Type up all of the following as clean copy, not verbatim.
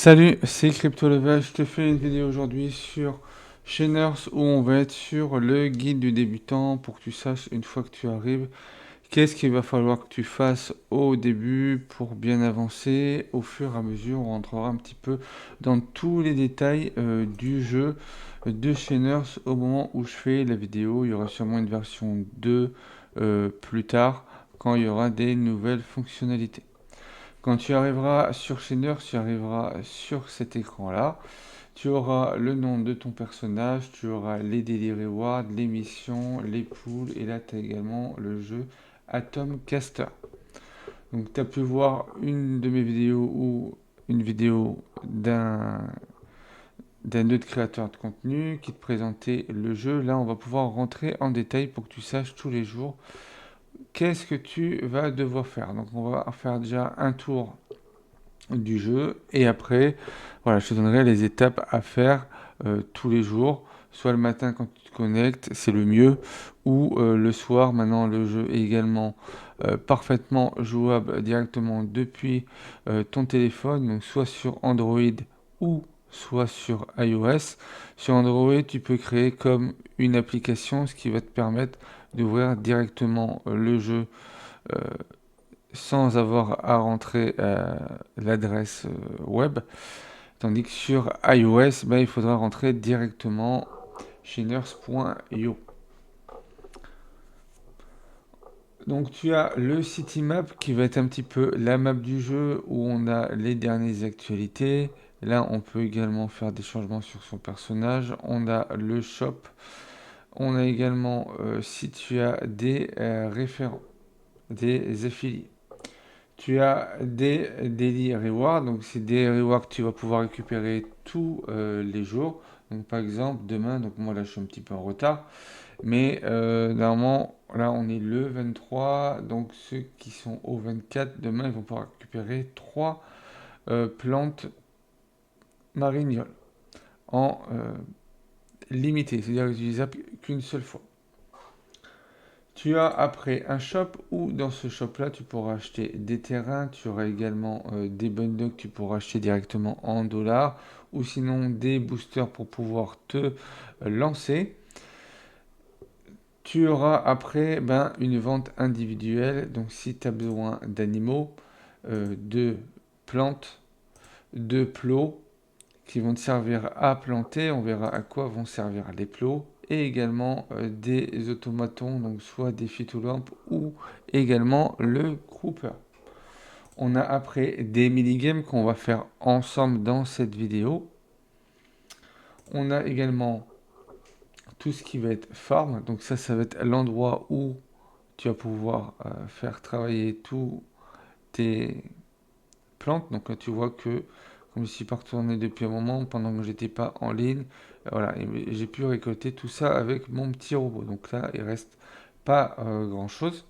Salut, c'est CryptoLevel. Je te fais une vidéo aujourd'hui sur Chainers où on va être sur le guide du débutant pour que tu saches une fois que tu arrives qu'est-ce qu'il va falloir que tu fasses au début pour bien avancer. Au fur et à mesure, on rentrera un petit peu dans tous les détails du jeu de Chainers au moment où je fais la vidéo. Il y aura sûrement une version 2 plus tard quand il y aura des nouvelles fonctionnalités. Quand tu arriveras sur Scener, tu arriveras sur cet écran-là. Tu auras le nom de ton personnage, tu auras les daily rewards, les missions, les pools, et là tu as également le jeu Atom Caster. Donc tu as pu voir une de mes vidéos ou une vidéo d'un autre créateur de contenu qui te présentait le jeu. Là on va pouvoir rentrer en détail pour que tu saches tous les jours qu'est-ce que tu vas devoir faire. Donc on va faire déjà un tour du jeu et après voilà, je te donnerai les étapes à faire tous les jours, soit le matin quand tu te connectes, c'est le mieux, ou le soir. Maintenant le jeu est également parfaitement jouable directement depuis ton téléphone, donc soit sur Android ou soit sur iOS. Sur Android, tu peux créer comme une application, ce qui va te permettre d'ouvrir directement le jeu euh, sans avoir à rentrer l'adresse web, tandis que sur iOS, bah, il faudra rentrer directement chez nurse.io. Donc tu as le city map qui va être un petit peu la map du jeu où on a les dernières actualités. Là, on peut également faire des changements sur son personnage. On a le shop. On a également, si tu as des référents, des affiliés. Tu as des daily rewards, donc c'est des rewards que tu vas pouvoir récupérer tous les jours. Donc par exemple demain, donc moi là je suis un petit peu en retard, mais normalement là on est le 23, donc ceux qui sont au 24, demain ils vont pouvoir récupérer 3 plantes marignoles en limité, c'est-à-dire utilisables qu'une seule fois. Tu as après un shop où dans ce shop-là, tu pourras acheter des terrains. Tu auras également des bundles que tu pourras acheter directement en dollars ou sinon des boosters pour pouvoir te lancer. Tu auras après une vente individuelle. Donc si tu as besoin d'animaux, de plantes, de plots, qui vont te servir à planter. On verra à quoi vont servir les plots. Et également des automatons, donc soit des phytolampes ou également le grouper. On a après des minigames qu'on va faire ensemble dans cette vidéo. On a également tout ce qui va être farm. Donc ça va être l'endroit où tu vas pouvoir faire travailler tous tes plantes. Donc là, tu vois que comme je suis pas retourné depuis un moment, pendant que j'étais pas en ligne, voilà, j'ai pu récolter tout ça avec mon petit robot. Donc là, il reste pas grand chose.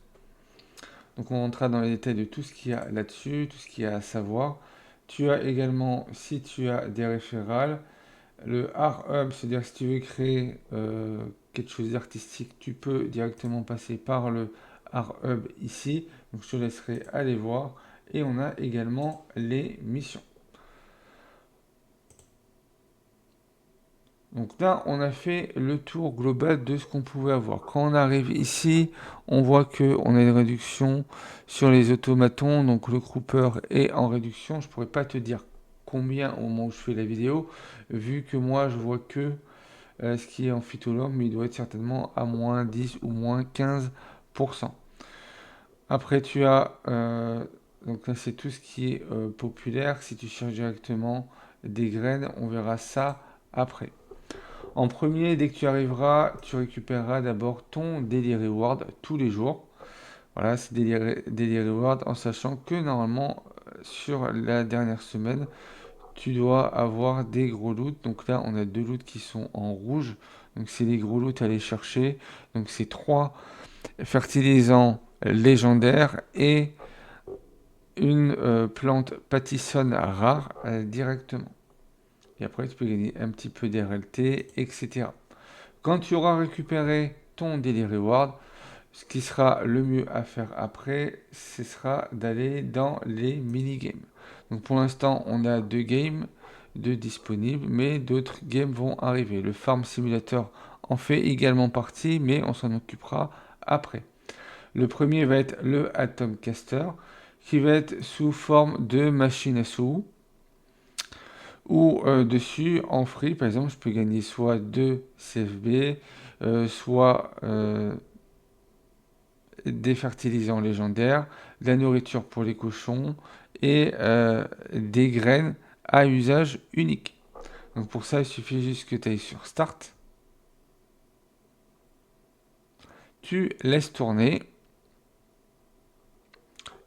Donc on rentrera dans les détails de tout ce qu'il y a là-dessus, tout ce qu'il y a à savoir. Tu as également, si tu as des référals, le Art Hub, c'est-à-dire si tu veux créer quelque chose d'artistique, tu peux directement passer par le Art Hub ici. Donc je te laisserai aller voir. Et on a également les missions. Donc là, on a fait le tour global de ce qu'on pouvait avoir. Quand on arrive ici, on voit que on a une réduction sur les automatons. Donc le grouper est en réduction. Je pourrais pas te dire combien au moment où je fais la vidéo, vu que moi je vois que ce qui est en phytolore, mais il doit être certainement à moins 10 ou moins 15%. Après, tu as, donc là c'est tout ce qui est populaire. Si tu cherches directement des graines, on verra ça après. En premier, dès que tu arriveras, tu récupéreras d'abord ton Daily Reward tous les jours. Voilà, c'est Daily Reward en sachant que normalement, sur la dernière semaine, tu dois avoir des gros loots. Donc là, on a deux loots qui sont en rouge. Donc c'est les gros loots à aller chercher. Donc c'est 3 fertilisants légendaires et une plante pâtissonne rare directement. Et après, tu peux gagner un petit peu d'RLT, etc. Quand tu auras récupéré ton Daily Reward, ce qui sera le mieux à faire après, ce sera d'aller dans les mini-games. Donc pour l'instant, on a deux games. de disponibles, mais d'autres games vont arriver. Le Farm Simulator en fait également partie, mais on s'en occupera après. Le premier va être le Atom Caster, qui va être sous forme de machine à sous, où dessus, en free, par exemple, je peux gagner soit 2 CFB, soit des fertilisants légendaires, de la nourriture pour les cochons et des graines à usage unique. Donc pour ça, il suffit juste que tu ailles sur Start, tu laisses tourner.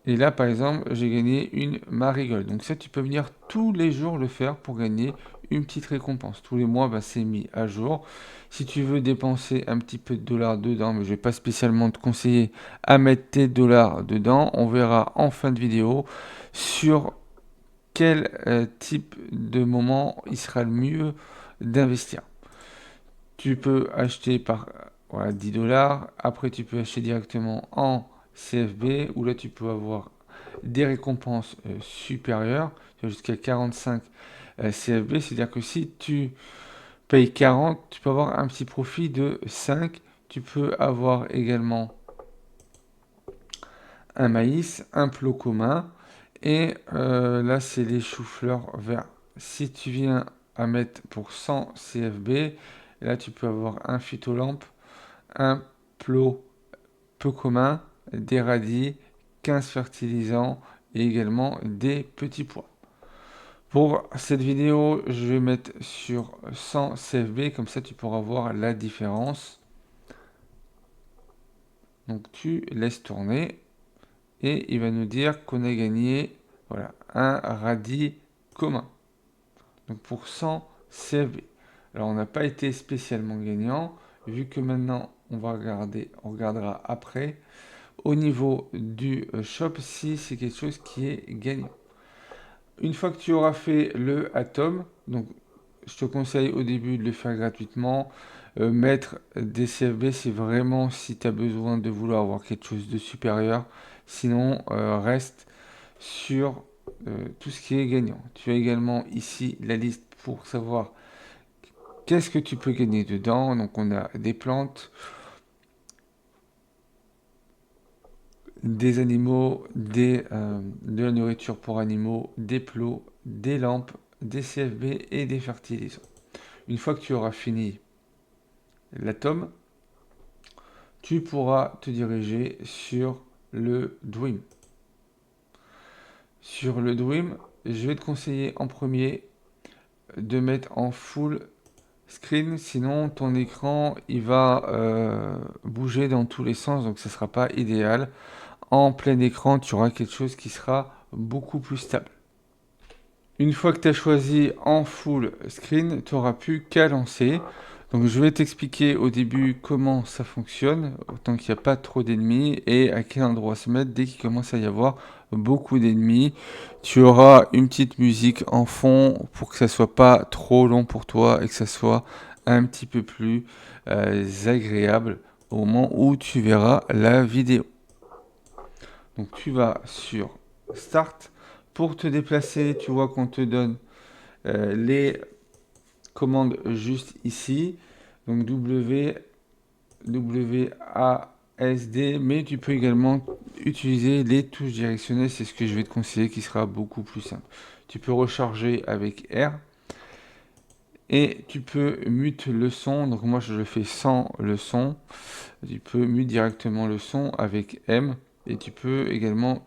Et là, par exemple, j'ai gagné une marigold. Donc ça, tu peux venir tous les jours le faire pour gagner une petite récompense. Tous les mois, bah, c'est mis à jour. Si tu veux dépenser un petit peu de dollars dedans, mais je ne vais pas spécialement te conseiller à mettre tes dollars dedans, on verra en fin de vidéo sur quel type de moment il sera le mieux d'investir. Tu peux acheter par voilà, 10 dollars. Après, tu peux acheter directement en CFB, où là, tu peux avoir des récompenses supérieures, jusqu'à 45 CFB. C'est-à-dire que si tu payes 40, tu peux avoir un petit profit de 5. Tu peux avoir également un maïs, un plot commun. Et là, c'est les choux-fleurs verts. Si tu viens à mettre pour 100 CFB, là, tu peux avoir un phytolampe, un plot peu commun, des radis, 15 fertilisants et également des petits pois. Pour cette vidéo, je vais mettre sur 100 CFB, comme ça tu pourras voir la différence. Donc tu laisses tourner et il va nous dire qu'on a gagné voilà, un radis commun. Donc pour 100 CFB. Alors on n'a pas été spécialement gagnant, vu que maintenant on va regarder, on regardera après au niveau du shop si c'est quelque chose qui est gagnant. Une fois que tu auras fait le Atom, donc je te conseille au début de le faire gratuitement. Mettre des CFB, c'est vraiment si tu as besoin de vouloir avoir quelque chose de supérieur. Sinon, reste sur tout ce qui est gagnant. Tu as également ici la liste pour savoir qu'est-ce que tu peux gagner dedans. Donc on a des plantes, des animaux, de la nourriture pour animaux, des plots, des lampes, des CFB et des fertilisants. Une fois que tu auras fini l'atome, tu pourras te diriger sur le Dream. Sur le Dream, je vais te conseiller en premier de mettre en full screen, sinon ton écran il va bouger dans tous les sens, donc ce ne sera pas idéal. En plein écran, tu auras quelque chose qui sera beaucoup plus stable. Une fois que tu as choisi en full screen, tu n'auras plus qu'à lancer. Donc je vais t'expliquer au début comment ça fonctionne, autant qu'il n'y a pas trop d'ennemis et à quel endroit se mettre dès qu'il commence à y avoir beaucoup d'ennemis. Tu auras une petite musique en fond pour que ça soit pas trop long pour toi et que ça soit un petit peu plus agréable au moment où tu verras la vidéo. Donc tu vas sur Start. Pour te déplacer, tu vois qu'on te donne les commandes juste ici. Donc WASD, mais tu peux également utiliser les touches directionnelles. C'est ce que je vais te conseiller qui sera beaucoup plus simple. Tu peux recharger avec R. Et tu peux mute le son. Donc moi je le fais sans le son. Tu peux mute directement le son avec M. Et tu peux également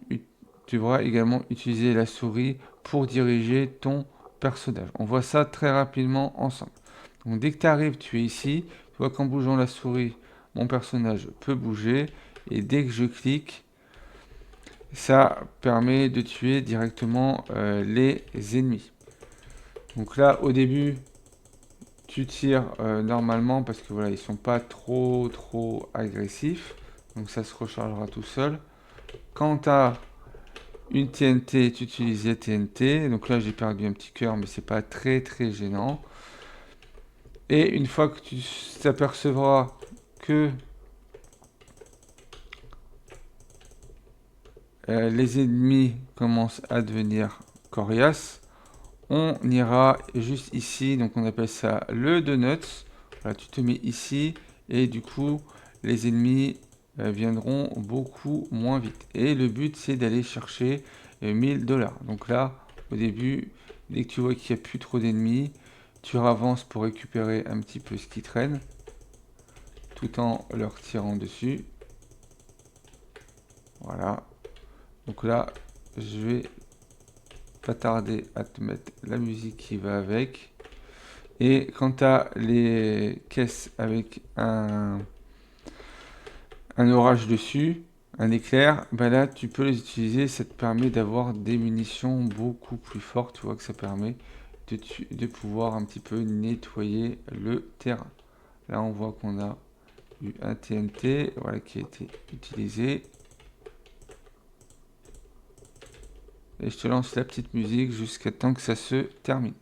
tu devras également utiliser la souris pour diriger ton personnage. On voit ça très rapidement ensemble. Donc dès que tu arrives, tu es ici. Tu vois qu'en bougeant la souris, mon personnage peut bouger. Et dès que je clique, ça permet de tuer directement les ennemis. Donc là, au début, tu tires normalement parce que voilà, ils sont pas trop agressifs. Donc ça se rechargera tout seul. Quand tu as une TNT, tu utilises la TNT. Donc là, j'ai perdu un petit cœur, mais c'est pas très gênant. Et une fois que tu t'apercevras que les ennemis commencent à devenir coriaces, on ira juste ici, donc on appelle ça le donuts. Voilà, tu te mets ici et du coup les ennemis viendront beaucoup moins vite. Et le but c'est d'aller chercher 1000 $. Donc là, au début, dès que tu vois qu'il n'y a plus trop d'ennemis, tu avances pour récupérer un petit peu ce qui traîne, tout en leur tirant dessus. Voilà. Donc là, je vais pas tarder à te mettre la musique qui va avec. Et quand tu as les caisses avec un orage dessus, un éclair, bah là tu peux les utiliser, ça te permet d'avoir des munitions beaucoup plus fortes, tu vois que ça permet de pouvoir un petit peu nettoyer le terrain. Là on voit qu'on a eu un TNT, voilà, qui a été utilisé. Et je te lance la petite musique jusqu'à temps que ça se termine.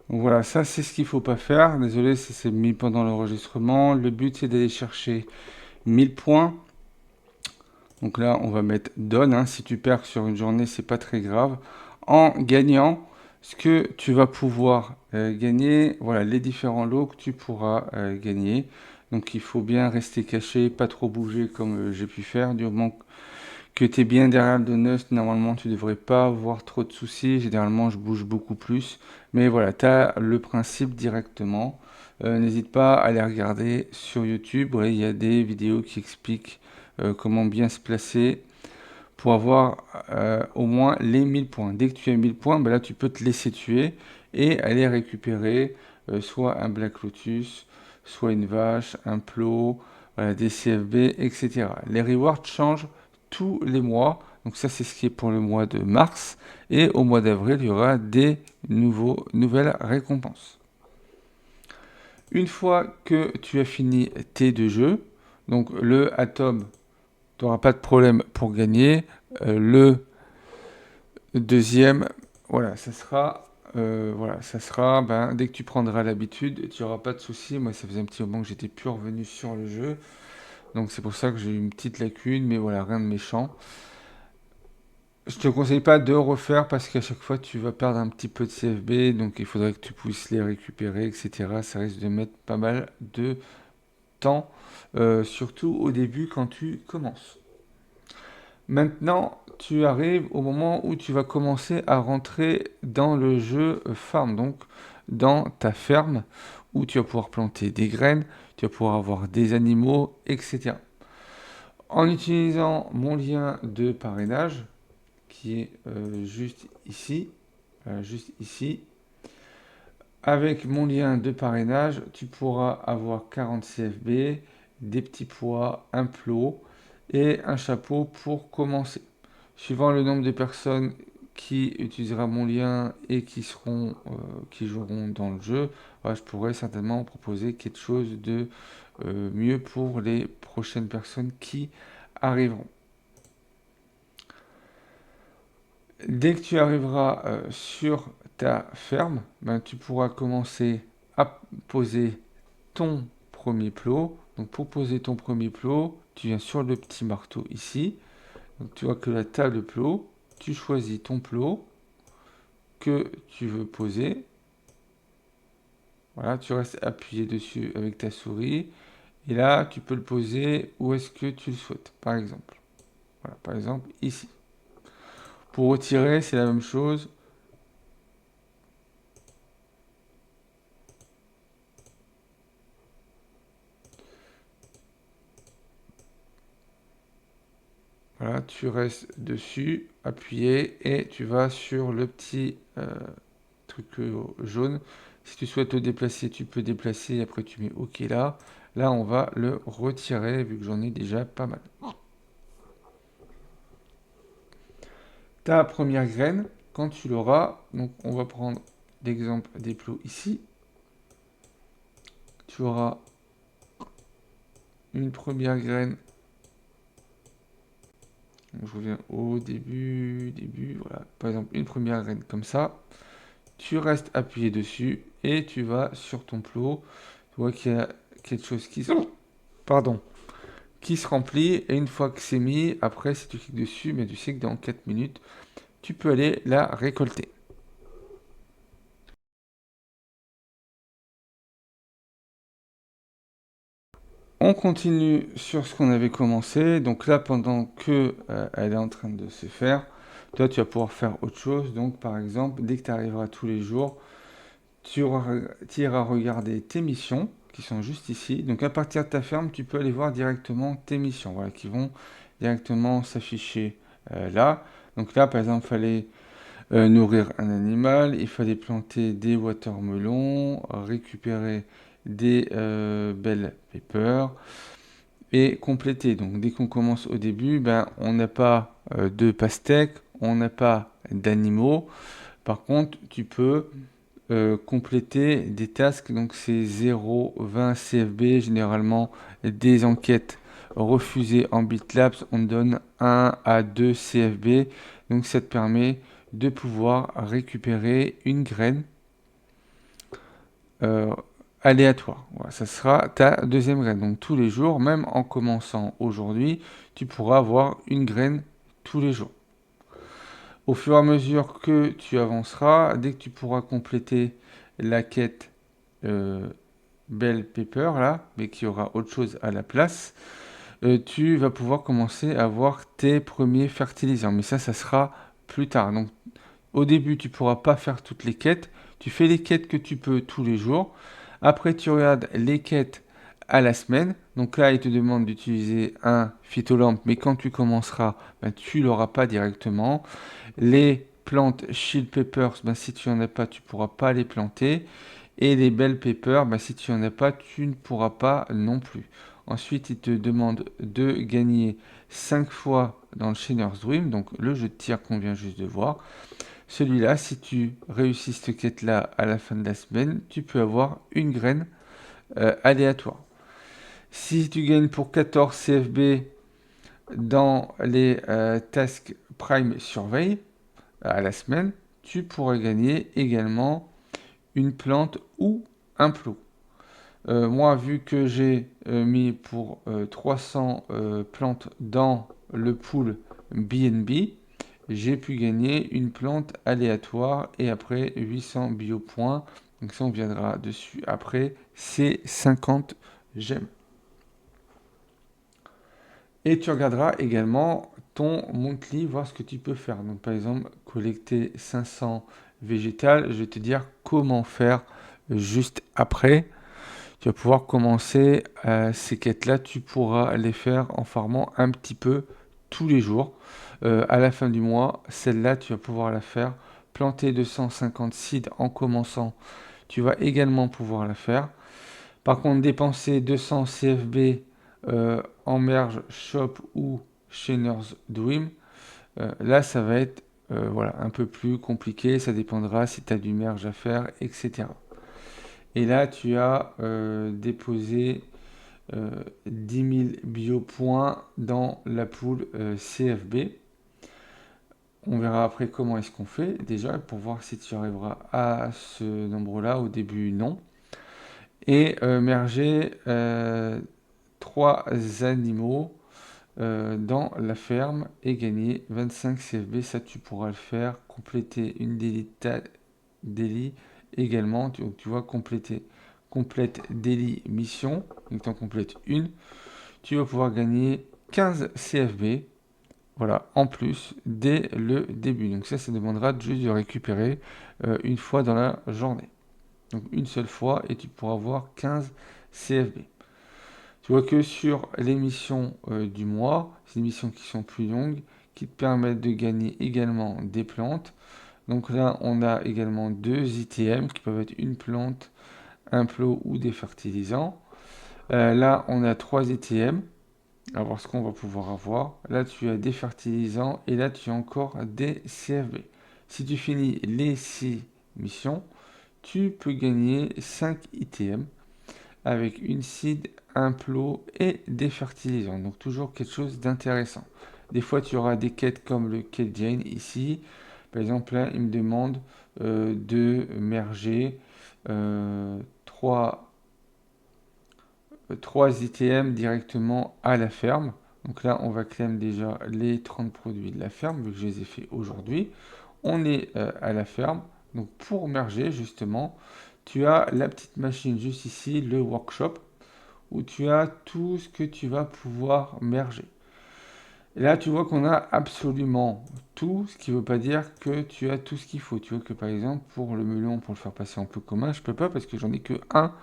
Donc voilà, ça c'est ce qu'il faut pas faire. Désolé, ça s'est mis pendant l'enregistrement. Le but c'est d'aller chercher 1000 points. Donc là, on va mettre donne. Hein. Si tu perds sur une journée, c'est pas très grave. En gagnant, ce que tu vas pouvoir gagner, voilà, les différents lots que tu pourras gagner. Donc il faut bien rester caché, pas trop bouger comme j'ai pu faire. Du moment que tu es bien derrière le donut, normalement tu devrais pas avoir trop de soucis. Généralement, je bouge beaucoup plus. Mais voilà, tu as le principe directement. N'hésite pas à aller regarder sur YouTube. Ouais, il y a des vidéos qui expliquent comment bien se placer pour avoir au moins les 1000 points. Dès que tu as 1000 points, ben là tu peux te laisser tuer et aller récupérer soit un Black Lotus, soit une vache, un plot, voilà, des CFB, etc. Les rewards changent tous les mois. Donc ça c'est ce qui est pour le mois de mars. Et au mois d'avril, il y aura des nouvelles récompenses. Une fois que tu as fini tes deux jeux, donc le Atom, tu n'auras pas de problème pour gagner. Le deuxième, voilà, ça sera ben, dès que tu prendras l'habitude, tu n'auras pas de souci. Moi, ça faisait un petit moment que j'étais plus revenu sur le jeu. Donc c'est pour ça que j'ai eu une petite lacune, mais voilà, rien de méchant. Je te conseille pas de refaire parce qu'à chaque fois tu vas perdre un petit peu de CFB, donc il faudrait que tu puisses les récupérer, etc. Ça risque de mettre pas mal de temps, surtout au début quand tu commences. Maintenant, tu arrives au moment où tu vas commencer à rentrer dans le jeu farm, donc dans ta ferme, où tu vas pouvoir planter des graines, tu vas pouvoir avoir des animaux, etc. En utilisant mon lien de parrainage, qui est juste ici, avec mon lien de parrainage, tu pourras avoir 40 CFB, des petits pois, un plot et un chapeau pour commencer. Suivant le nombre de personnes qui utilisera mon lien et qui joueront dans le jeu, je pourrais certainement proposer quelque chose de mieux pour les prochaines personnes qui arriveront. Dès que tu arriveras sur ta ferme, ben, tu pourras commencer à poser ton premier plot. Donc pour poser ton premier plot, tu viens sur le petit marteau ici. Donc tu vois que la table de plot, tu choisis ton plot. que tu veux poser. Voilà, tu restes appuyé dessus avec ta souris. Et là, tu peux le poser où est-ce que tu le souhaites, par exemple. Voilà, par exemple, ici. Pour retirer, c'est la même chose. Voilà, tu restes dessus, appuyé, et tu vas sur le petit truc jaune. Si tu souhaites le déplacer, tu peux déplacer, après tu mets OK là. Là, on va le retirer, vu que j'en ai déjà pas mal. Ta première graine, quand tu l'auras, donc on va prendre l'exemple des plots ici. Tu auras une première graine. Donc, je reviens au début, voilà. Par exemple, une première graine comme ça. Tu restes appuyé dessus et tu vas sur ton plot. Tu vois qu'il y a quelque chose pardon, qui se remplit. Et une fois que c'est mis, après, si tu cliques dessus, mais tu sais que dans 4 minutes, tu peux aller la récolter. On continue sur ce qu'on avait commencé. Donc là, pendant que elle est en train de se faire, toi, tu vas pouvoir faire autre chose. Donc, par exemple, dès que tu arriveras tous les jours, tu iras regarder tes missions qui sont juste ici. Donc, à partir de ta ferme, tu peux aller voir directement tes missions, voilà, qui vont directement s'afficher là. Donc là, par exemple, il fallait nourrir un animal, il fallait planter des watermelons, récupérer des bell peppers et compléter. Donc dès qu'on commence au début, ben, on n'a pas de pastèques, on n'a pas d'animaux. Par contre, tu peux compléter des tasks, donc c'est 0,20 CFB, généralement des enquêtes refusées en BitLabs, on donne 1 à 2 CFB, donc ça te permet de pouvoir récupérer une graine euh, aléatoire. Voilà, ça sera ta deuxième graine. Donc tous les jours, même en commençant aujourd'hui, tu pourras avoir une graine tous les jours. Au fur et à mesure que tu avanceras, dès que tu pourras compléter la quête Bell Pepper là, mais qui aura autre chose à la place, tu vas pouvoir commencer à avoir tes premiers fertilisants. Mais ça sera plus tard. Donc au début, tu pourras pas faire toutes les quêtes. Tu fais les quêtes que tu peux tous les jours. Après, tu regardes les quêtes à la semaine. Donc là, il te demande d'utiliser un phytolampe, mais quand tu commenceras, ben, tu l'auras pas directement. Les plantes shield peppers, ben, si tu en as pas, tu pourras pas les planter. Et les bell peppers, ben, si tu en as pas, tu ne pourras pas non plus. Ensuite, il te demande de gagner 5 fois dans le Shainer's Dream, donc le jeu de tir qu'on vient juste de voir. Celui-là, si tu réussis cette quête-là à la fin de la semaine, tu peux avoir une graine aléatoire. Si tu gagnes pour 14 CFB dans les tasks Prime Survey à la semaine, tu pourras gagner également une plante ou un plot. Moi, vu que j'ai mis pour 300 plantes dans le pool BNB, j'ai pu gagner une plante aléatoire et après 800 biopoints. Donc ça, on viendra dessus après. C'est 50 gemmes. Et tu regarderas également ton monthly, voir ce que tu peux faire. Donc par exemple, collecter 500 végétales. Je vais te dire comment faire juste après. Tu vas pouvoir commencer ces quêtes-là. Tu pourras les faire en farmant un petit peu tous les jours. À la fin du mois, celle-là, tu vas pouvoir la faire. Planter 250 seeds en commençant, tu vas également pouvoir la faire. Par contre, dépenser 200 CFB en merge shop ou Shainer's Dream, là, ça va être voilà, un peu plus compliqué. Ça dépendra si tu as du merge à faire, etc. Et là, tu as déposé 10 000 biopoints dans la pool CFB. On verra après comment est-ce qu'on fait déjà pour voir si tu arriveras à ce nombre-là. Au début, non. Et merger 3 animaux. dans la ferme et gagner 25 CFB. Ça, tu pourras le faire. Compléter une daily également. Tu vois, complète daily mission. Donc, tu en complètes une. Tu vas pouvoir gagner 15 CFB. Voilà, en plus, dès le début. Donc ça demandera juste de récupérer une fois dans la journée. Donc une seule fois et tu pourras avoir 15 CFB. Tu vois que sur les missions du mois, c'est des missions qui sont plus longues, qui te permettent de gagner également des plantes. Donc là, on a également deux ITM qui peuvent être une plante, un plot ou des fertilisants. Là, on a trois ITM. À voir ce qu'on va pouvoir avoir. Là, tu as des fertilisants et là, tu as encore des CFB. Si tu finis les 6 missions, tu peux gagner 5 ITM avec une seed, un plot et des fertilisants. Donc toujours quelque chose d'intéressant. Des fois, tu auras des quêtes comme le quête Jane ici. Par exemple, là, il me demande de merger 3 ITM directement à la ferme. Donc là, on va claim déjà les 30 produits de la ferme, vu que je les ai fait aujourd'hui. On est à la ferme. Donc pour merger, justement, tu as la petite machine juste ici, le workshop, où tu as tout ce que tu vas pouvoir merger. Et là, tu vois qu'on a absolument tout, ce qui ne veut pas dire que tu as tout ce qu'il faut. Tu vois que par exemple, pour le melon, pour le faire passer en peu commun, je ne peux pas parce que j'en ai que un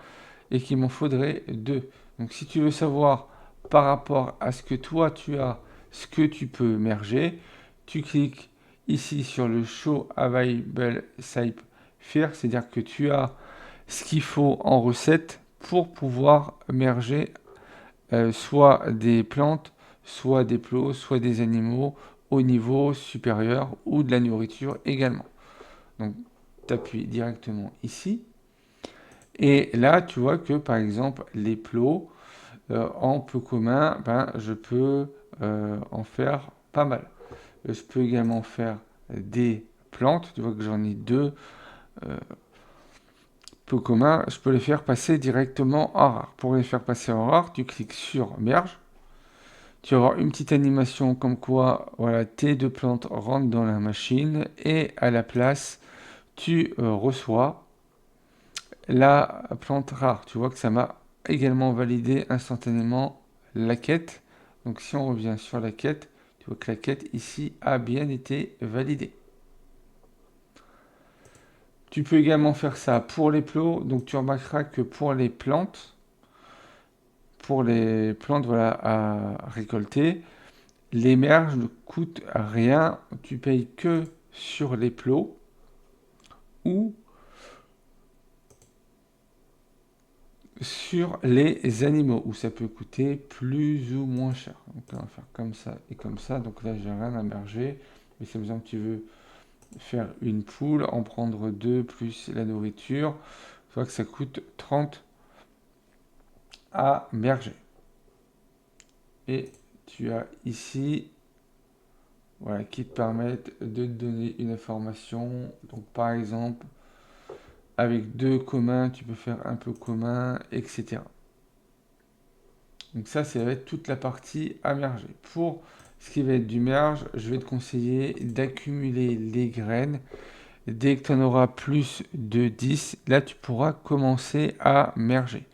et qu'il m'en faudrait deux. Donc si tu veux savoir par rapport à ce que toi tu as, ce que tu peux merger, tu cliques ici sur le Show Available Type Faire, c'est-à-dire que tu as ce qu'il faut en recette pour pouvoir merger soit des plantes, soit des plots, soit des animaux au niveau supérieur ou de la nourriture également. Donc tu appuies directement ici. Et là, tu vois que par exemple, les plots en peu commun, ben, je peux en faire pas mal. Je peux également faire des plantes. Tu vois que j'en ai deux peu communs. Je peux les faire passer directement en rare. Pour les faire passer en rare, tu cliques sur merge. Tu vas avoir une petite animation comme quoi voilà, tes deux plantes rentrent dans la machine et à la place, tu reçois la plante rare. Tu vois que ça m'a également validé instantanément la quête. Donc si on revient sur la quête, tu vois que la quête ici a bien été validée. Tu peux également faire ça pour les plots. Donc tu remarqueras que pour les plantes voilà, à récolter, les merges ne coûtent rien. Tu payes que sur les plots ou sur les animaux, où ça peut coûter plus ou moins cher. Donc on va faire comme ça et comme ça. Donc là, j'ai rien à merger. Mais c'est besoin que tu veux faire une poule, en prendre deux plus la nourriture. Tu vois que ça coûte 30 à merger. Et tu as ici, voilà, qui te permettent de te donner une information. Donc par exemple, avec deux communs, tu peux faire un peu commun, etc. Donc ça va être toute la partie à merger. Pour ce qui va être du merge, je vais te conseiller d'accumuler les graines. Dès que tu en auras plus de 10, là tu pourras commencer à merger.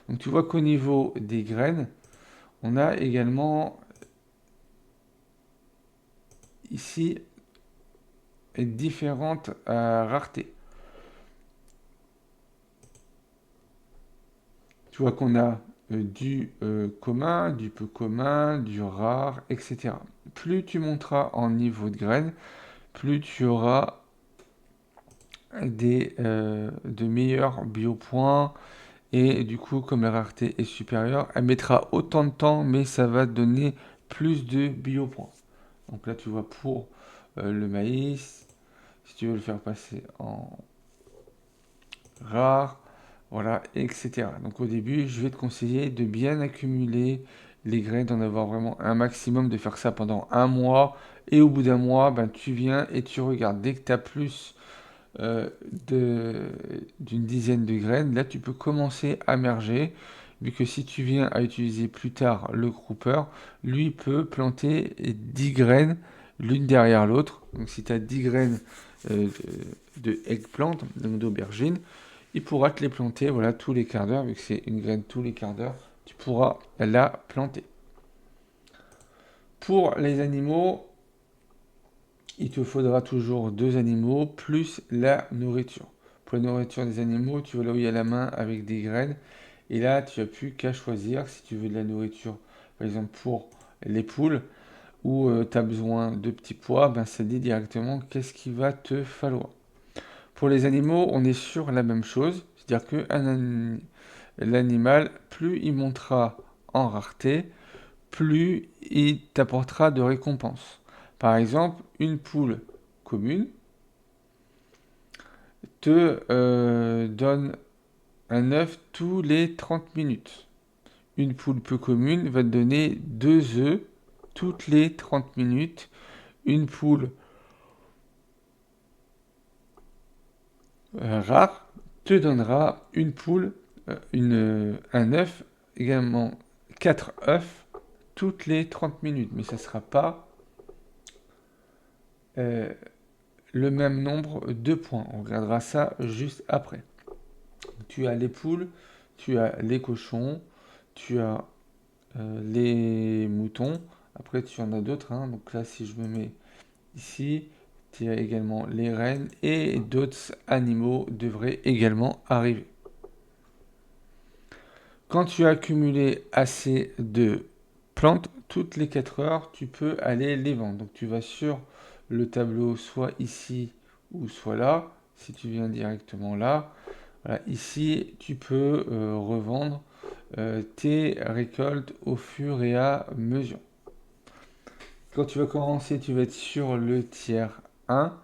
Donc tu vois qu'au niveau des graines, on a également ici différentes raretés. Tu vois qu'on a du commun, du peu commun, du rare, etc. Plus tu monteras en niveau de graines, plus tu auras de meilleurs biopoints. Et du coup, comme la rareté est supérieure, elle mettra autant de temps, mais ça va donner plus de biopoints. Donc là, tu vois, pour le maïs, si tu veux le faire passer en rare, voilà, etc. Donc au début, je vais te conseiller de bien accumuler les graines, d'en avoir vraiment un maximum, de faire ça pendant un mois. Et au bout d'un mois, ben, tu viens et tu regardes. Dès que tu as plus euh, d'une dizaine de graines, là tu peux commencer à merger vu que si tu viens à utiliser plus tard le grouper, lui peut planter 10 graines l'une derrière l'autre. Donc si tu as 10 graines de eggplant, donc d'aubergine, il pourra te les planter voilà, tous les quarts d'heure, vu que c'est une graine tous les quarts d'heure, tu pourras la planter. Pour les animaux, il te faudra toujours 2 animaux plus la nourriture. Pour la nourriture des animaux, tu vas là où il y a la main avec des graines. Et là, tu n'as plus qu'à choisir si tu veux de la nourriture, par exemple pour les poules, ou tu as besoin de petits pois, ben ça dit directement qu'est-ce qu'il va te falloir. Pour les animaux, on est sur la même chose, c'est-à-dire que l'animal, plus il montera en rareté, plus il t'apportera de récompenses. Par exemple, une poule commune te donne un œuf tous les 30 minutes. Une poule peu commune va te donner 2 œufs toutes les 30 minutes. Une poule rare te donnera une poule, un œuf, également 4 œufs toutes les 30 minutes. Mais ça ne sera pas euh, le même nombre de points. On regardera ça juste après. Tu as les poules, tu as les cochons, tu as les moutons. Après, tu en as d'autres, hein. Donc là, si je me mets ici, tu as également les rennes et d'autres animaux devraient également arriver. Quand tu as accumulé assez de plantes, toutes les 4 heures, tu peux aller les vendre. Donc tu vas sur le tableau, soit ici ou soit là. Si tu viens directement là, voilà, ici, tu peux revendre tes récoltes au fur et à mesure. Quand tu vas commencer, tu vas être sur le tiers 1.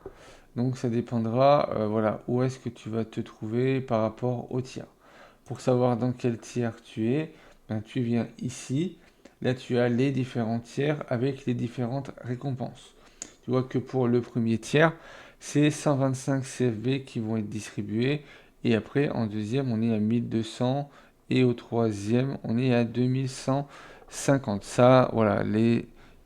Donc ça dépendra voilà, où est-ce que tu vas te trouver par rapport au tiers. Pour savoir dans quel tiers tu es, ben, tu viens ici. Là, tu as les différents tiers avec les différentes récompenses. Tu vois que pour le premier tiers, c'est 125 CFB qui vont être distribués. Et après, en deuxième, on est à 1200. Et au troisième, on est à 2150. Ça, voilà,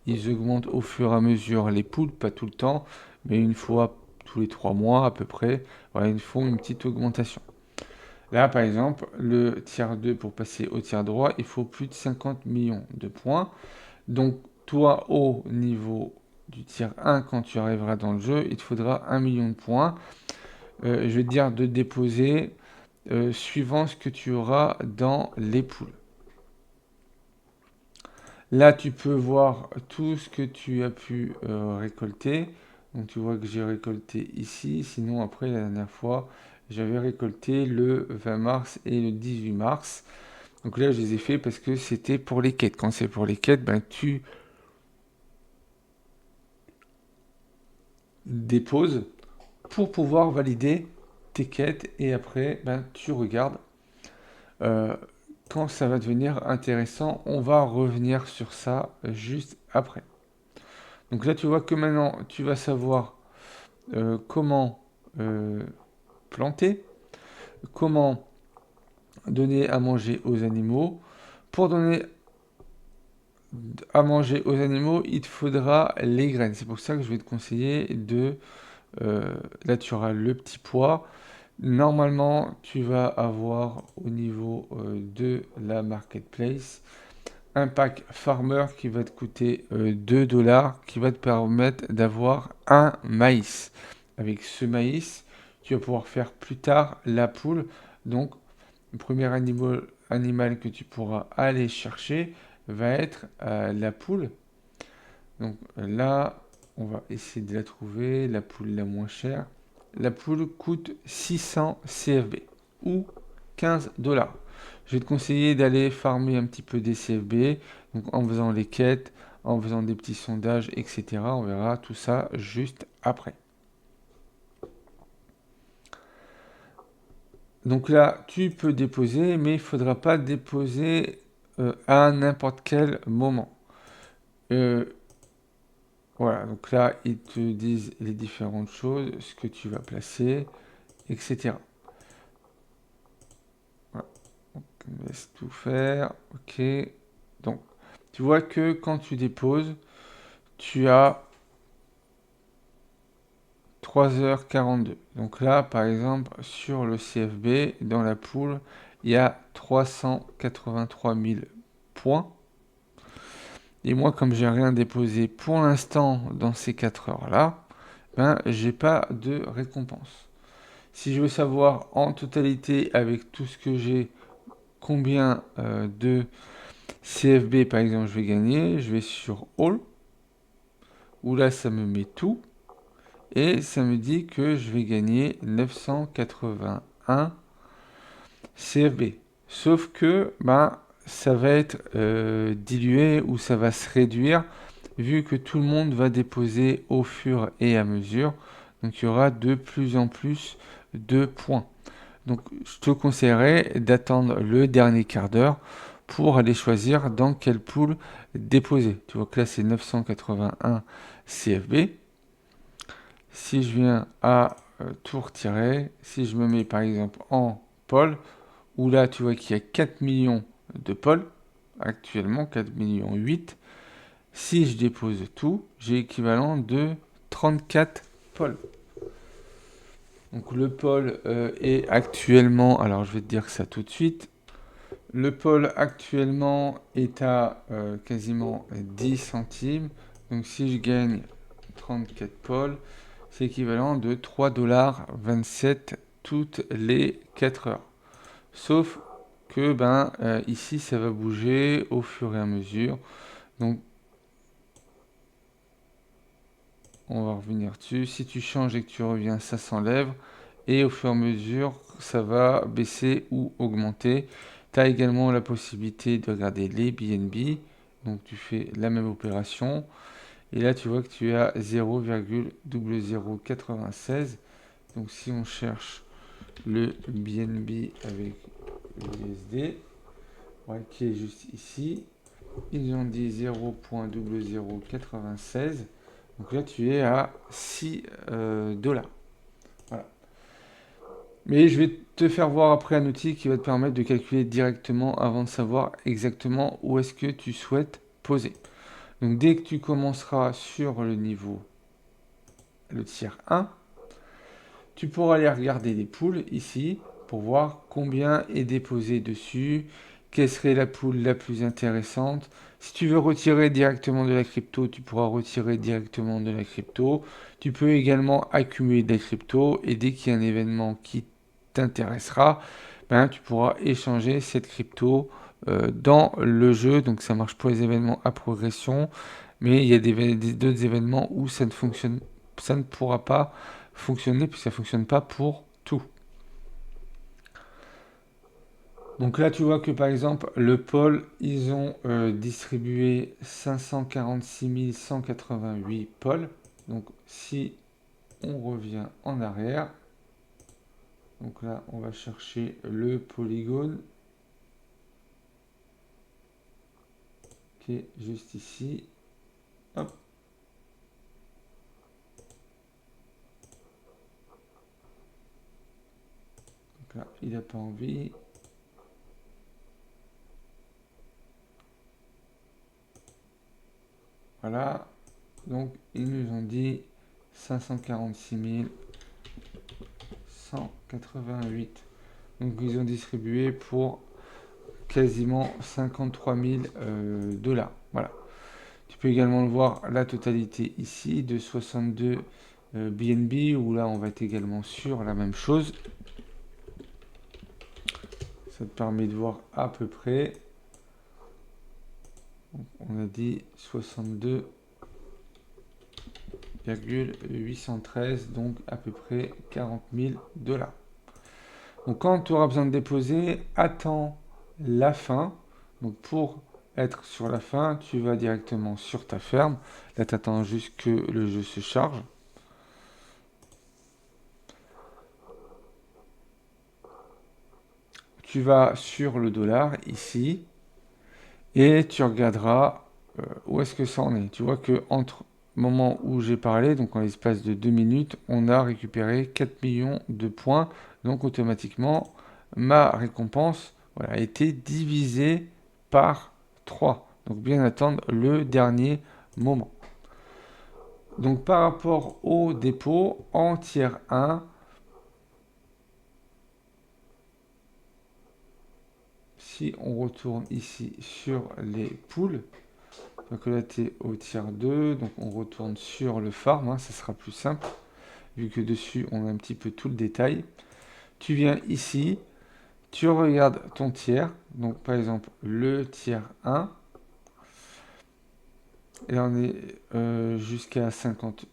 ils augmentent au fur et à mesure les poules, pas tout le temps, mais une fois tous les 3 mois à peu près. Voilà, ils font une petite augmentation. Là, par exemple, le tiers 2 pour passer au tiers droit, il faut plus de 50 millions de points. Donc, toi, au niveau du tiers 1, quand tu arriveras dans le jeu, il te faudra 1 million de points. Je vais te dire de déposer suivant ce que tu auras dans les poules. Là, tu peux voir tout ce que tu as pu récolter. Donc, tu vois que j'ai récolté ici. Sinon, après, la dernière fois, j'avais récolté le 20 mars et le 18 mars. Donc là, je les ai fait parce que c'était pour les quêtes. Quand c'est pour les quêtes, ben, tu déposes pour pouvoir valider tes quêtes. Et après, ben, tu regardes. Euh, Quand ça va devenir intéressant, on va revenir sur ça juste après. Donc là, tu vois que maintenant, tu vas savoir comment planter, comment donner à manger aux animaux. Pour donner à manger aux animaux, il te faudra les graines. C'est pour ça que je vais te conseiller de... là, tu auras le petit pois. Normalement, tu vas avoir au niveau de la marketplace un pack farmer qui va te coûter 2 dollars, qui va te permettre d'avoir un maïs. Avec ce maïs, tu vas pouvoir faire plus tard la poule. Donc, le premier animal que tu pourras aller chercher va être la poule. Donc là, on va essayer de la trouver, la poule la moins chère. La poule coûte 600 CFB ou 15 dollars. Je vais te conseiller d'aller farmer un petit peu des CFB, donc en faisant les quêtes, en faisant des petits sondages, etc. On verra tout ça juste après. Donc là, tu peux déposer, mais il ne faudra pas déposer à n'importe quel moment. Euh, voilà, donc là, ils te disent les différentes choses, ce que tu vas placer, etc. Voilà. laisse tout faire. Ok. Donc, tu vois que quand tu déposes, tu as 3h42. Donc là, par exemple, sur le CFB, dans la poule, il y a 383 000 points. Et moi, comme j'ai rien déposé pour l'instant dans ces 4 heures-là, ben, j'ai pas de récompense. Si je veux savoir en totalité avec tout ce que j'ai, combien de CFB par exemple je vais gagner, je vais sur All, où là ça me met tout, et ça me dit que je vais gagner 981 CFB. Sauf que ben, ça va être dilué ou ça va se réduire vu que tout le monde va déposer au fur et à mesure. Donc il y aura de plus en plus de points. Donc je te conseillerais d'attendre le dernier quart d'heure pour aller choisir dans quelle poule déposer. Tu vois que là c'est 981 CFB. Si je viens à tout retirer, si je me mets par exemple en pôle, où là tu vois qu'il y a 4 millions de pôles, actuellement 4 millions 8. Si je dépose tout, j'ai équivalent de 34 pôles. Donc le pôle est actuellement, alors je vais te dire ça tout de suite, le pôle actuellement est à quasiment 10 centimes. Donc si je gagne 34 pôles, c'est équivalent de 3,27$ toutes les 4 heures. Sauf que ben, ici ça va bouger au fur et à mesure. Donc on va revenir dessus. Si tu changes et que tu reviens, ça s'enlève. Et au fur et à mesure, ça va baisser ou augmenter. Tu as également la possibilité de regarder les BNB. Donc tu fais la même opération. Et là, tu vois que tu es à 0,0096. Donc si on cherche le BNB avec l'USD, ouais, qui est juste ici, ils ont dit 0,0096. Donc là, tu es à 6 dollars. Voilà. Mais je vais te faire voir après un outil qui va te permettre de calculer directement avant de savoir exactement où est-ce que tu souhaites poser. Donc dès que tu commenceras sur le niveau, le tiers 1, tu pourras aller regarder les poules ici pour voir combien est déposé dessus, quelle serait la poule la plus intéressante. Si tu veux retirer directement de la crypto, tu pourras retirer directement de la crypto. Tu peux également accumuler des cryptos et dès qu'il y a un événement qui t'intéressera, ben, tu pourras échanger cette crypto dans le jeu. Donc ça marche pour les événements à progression, mais il y a d'autres événements où ça ne pourra pas fonctionner puisque ça ne fonctionne pas pour tout. Donc là, tu vois que par exemple, le pôle, ils ont distribué 546 188 pôles. Donc si on revient en arrière, donc là, on va chercher le polygone qui est juste ici. Hop. Donc là, il n'a pas envie. Voilà. Donc, ils nous ont dit 546 188. Donc, ils ont distribué pour quasiment 53 000 dollars. Voilà. Tu peux également le voir, la totalité ici de 62 BNB, où là, on va être également sur la même chose. Ça te permet de voir à peu près. Donc, on a dit 62,813, donc à peu près 40 000 dollars. Donc quand tu auras besoin de déposer, attends la fin. Donc pour être sur la fin, tu vas directement sur ta ferme. Là, tu attends juste que le jeu se charge. Tu vas sur le dollar ici et tu regarderas où est-ce que ça en est. Tu vois que entre le moment où j'ai parlé, donc en l'espace de 2 minutes, on a récupéré 4 millions de points. Donc automatiquement, ma récompense voilà, a été divisé par 3. Donc bien attendre le dernier moment. Donc par rapport au dépôt, en tiers 1, si on retourne ici sur les poules, donc là tu es au tiers 2, donc on retourne sur le farm, ça sera plus simple, vu que dessus on a un petit peu tout le détail. Tu viens ici, tu regardes ton tiers, donc par exemple le tiers 1, et là on est jusqu'à 50,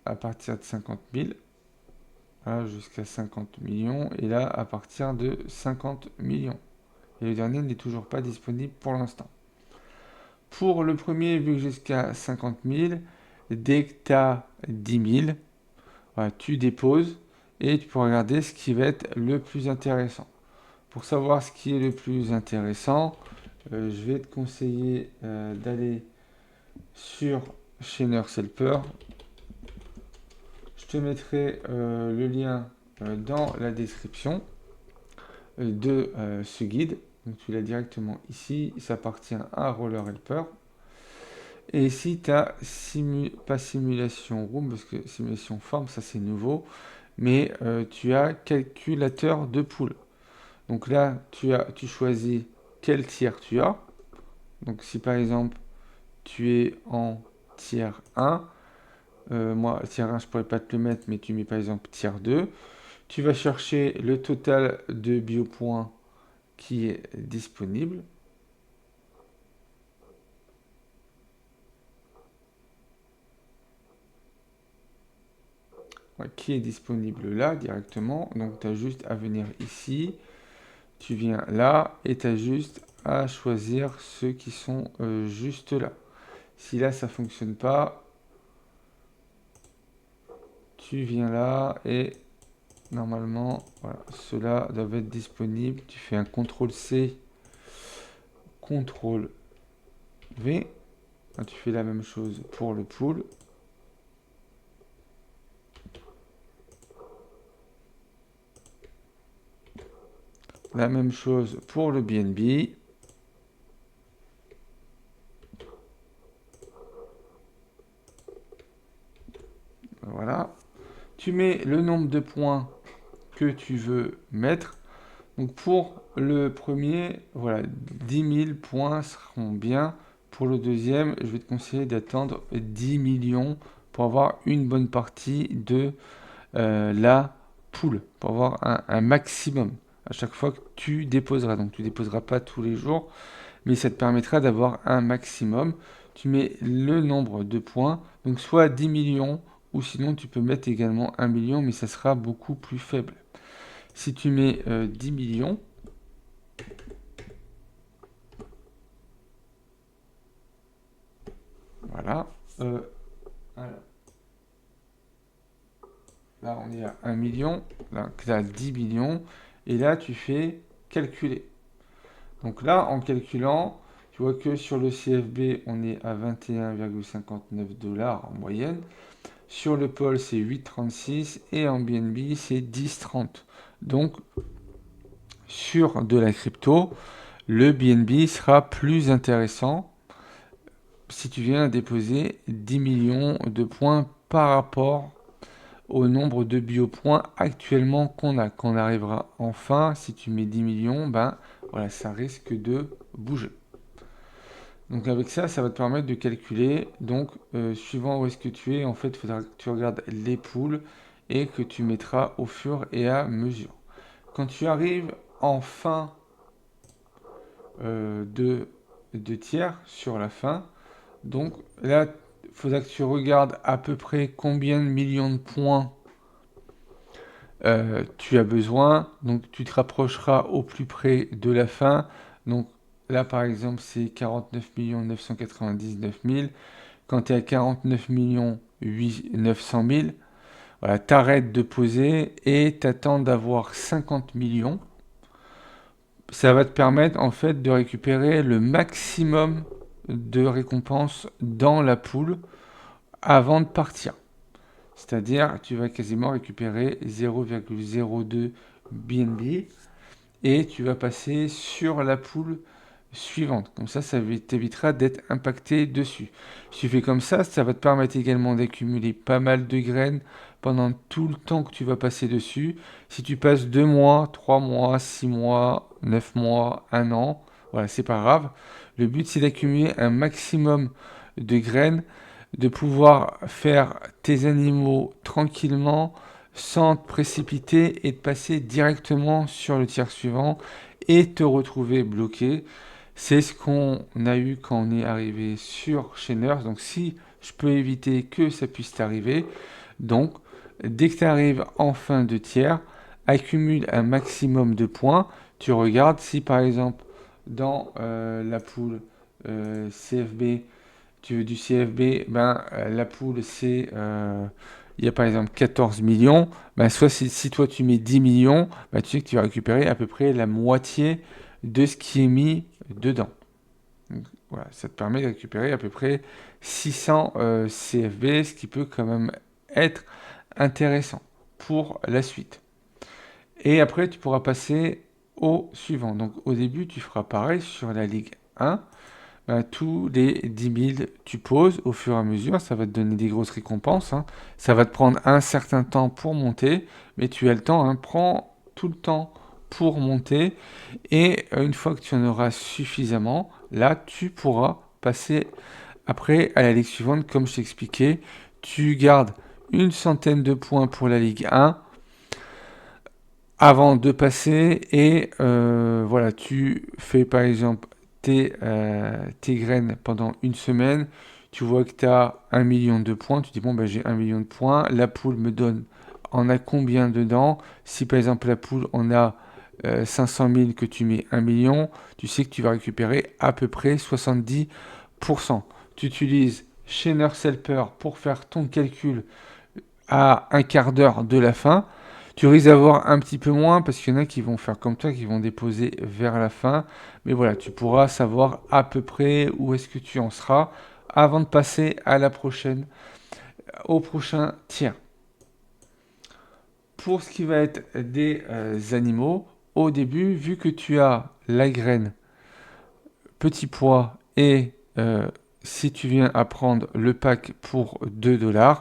à partir de 50 000, voilà, jusqu'à 50 millions, et là à partir de 50 millions. Et le dernier n'est toujours pas disponible pour l'instant. Pour le premier, vu que jusqu'à 50 000, dès que tu as 10 000, voilà, tu déposes et tu peux regarder ce qui va être le plus intéressant. Pour savoir ce qui est le plus intéressant, je vais te conseiller d'aller sur chez Nurse Helper. Je te mettrai le lien dans la description de ce guide. Donc tu l'as directement ici, ça appartient à Roller Helper. Et ici, tu as pas simulation room, parce que simulation forme, ça c'est nouveau, mais tu as calculateur de poule. Donc là, tu choisis quel tiers tu as. Donc si par exemple, tu es en tiers 1, moi, tiers 1, je pourrais pas te le mettre, mais tu mets par exemple tiers 2. Tu vas chercher le total de biopoints qui est disponible. Qui est disponible là directement. Donc tu as juste à venir ici, tu viens là et tu as juste à choisir ceux qui sont juste là. Si là ça fonctionne pas, tu viens là et normalement voilà, ceux-là doivent être disponibles. Tu fais un CTRL C, CTRL V. Là, tu fais la même chose pour le pool. La même chose pour le BNB. Voilà. Tu mets le nombre de points que tu veux mettre. Donc pour le premier, voilà, 10 000 points seront bien. Pour le deuxième, je vais te conseiller d'attendre 10 millions pour avoir une bonne partie de la poule, pour avoir un maximum à chaque fois que tu déposeras. Donc tu déposeras pas tous les jours, mais ça te permettra d'avoir un maximum. Tu mets le nombre de points, donc soit 10 millions, ou sinon tu peux mettre également 1 million, mais ça sera beaucoup plus faible. Si tu mets 10 millions, voilà, alors, là on est à 1 million, là tu as 10 millions, et là tu fais calculer. Donc là, en calculant, tu vois que sur le CFB, on est à 21,59 $ en moyenne. Sur le Pôle, c'est 8,36 et en BNB, c'est 10,30. Donc, sur de la crypto, le BNB sera plus intéressant si tu viens déposer 10 millions de points par rapport au nombre de biopoints actuellement qu'on a. Quand on arrivera enfin, si tu mets 10 millions, ben voilà, ça risque de bouger. Donc avec ça, ça va te permettre de calculer. Donc suivant où est-ce que tu es, en fait, il faudra que tu regardes les poules et que tu mettras au fur et à mesure. Quand tu arrives en fin de tiers sur la fin, donc là, il faudra que tu regardes à peu près combien de millions de points tu as besoin. Donc tu te rapprocheras au plus près de la fin. Donc là, par exemple, c'est 49 999 000. Quand tu es à 49 900 000, voilà, tu arrêtes de poser et tu attends d'avoir 50 millions. Ça va te permettre en fait de récupérer le maximum de récompenses dans la poule avant de partir. C'est-à-dire tu vas quasiment récupérer 0,02 BNB et tu vas passer sur la poule suivante. Comme ça t'évitera d'être impacté dessus. Si tu fais comme ça va te permettre également d'accumuler pas mal de graines pendant tout le temps que tu vas passer dessus. Si tu passes 2 mois, 3 mois, 6 mois, 9 mois, 1 an, voilà, c'est pas grave. Le but, c'est d'accumuler un maximum de graines, de pouvoir faire tes animaux tranquillement, sans te précipiter et de passer directement sur le tiers suivant et te retrouver bloqué. C'est ce qu'on a eu quand on est arrivé sur Chainers. Donc si je peux éviter que ça puisse t'arriver, donc dès que tu arrives en fin de tiers, accumule un maximum de points. Tu regardes si par exemple dans la poule CFB, tu veux du CFB, ben, la poule c'est il y a par exemple 14 millions, ben, soit si toi tu mets 10 millions, ben, tu sais que tu vas récupérer à peu près la moitié de ce qui est mis dedans. Donc, voilà, ça te permet de récupérer à peu près 600 CFB, ce qui peut quand même être intéressant pour la suite. Et après, tu pourras passer au suivant. Donc au début, tu feras pareil sur la Ligue 1. Tous les 10 000, tu poses au fur et à mesure. Ça va te donner des grosses récompenses, hein. Ça va te prendre un certain temps pour monter, mais tu as le temps, hein. Prends tout le temps pour monter. Et une fois que tu en auras suffisamment, là, tu pourras passer après à la ligue suivante. Comme je t'expliquais, tu gardes une centaine de points pour la Ligue 1 avant de passer et voilà, tu fais par exemple tes graines pendant une semaine, tu vois que tu as 1 million de points, tu dis bon ben j'ai 1 million de points, la poule me donne en a combien dedans, si par exemple la poule en a 500 000 que tu mets 1 million, tu sais que tu vas récupérer à peu près 70%. Tu utilises Chainer Helper pour faire ton calcul à un quart d'heure de la fin. Tu risques d'avoir un petit peu moins parce qu'il y en a qui vont faire comme toi, qui vont déposer vers la fin. Mais voilà, tu pourras savoir à peu près où est-ce que tu en seras avant de passer à la prochaine, au prochain tiers. Pour ce qui va être des animaux, au début, vu que tu as la graine, petit pois et si tu viens à prendre le pack pour 2 $,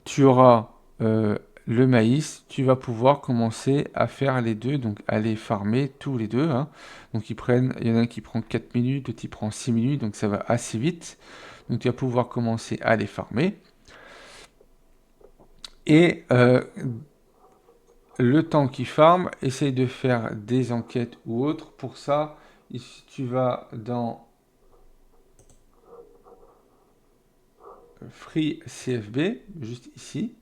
tu auras le maïs, tu vas pouvoir commencer à faire les deux, donc aller farmer tous les deux, hein. Donc il y en a un qui prend 4 minutes, l'autre qui prend 6 minutes, donc ça va assez vite. Donc tu vas pouvoir commencer à les farmer. Et le temps qu'ils farment, essaye de faire des enquêtes ou autres. Pour ça, ici, tu vas dans Free CFB, juste ici.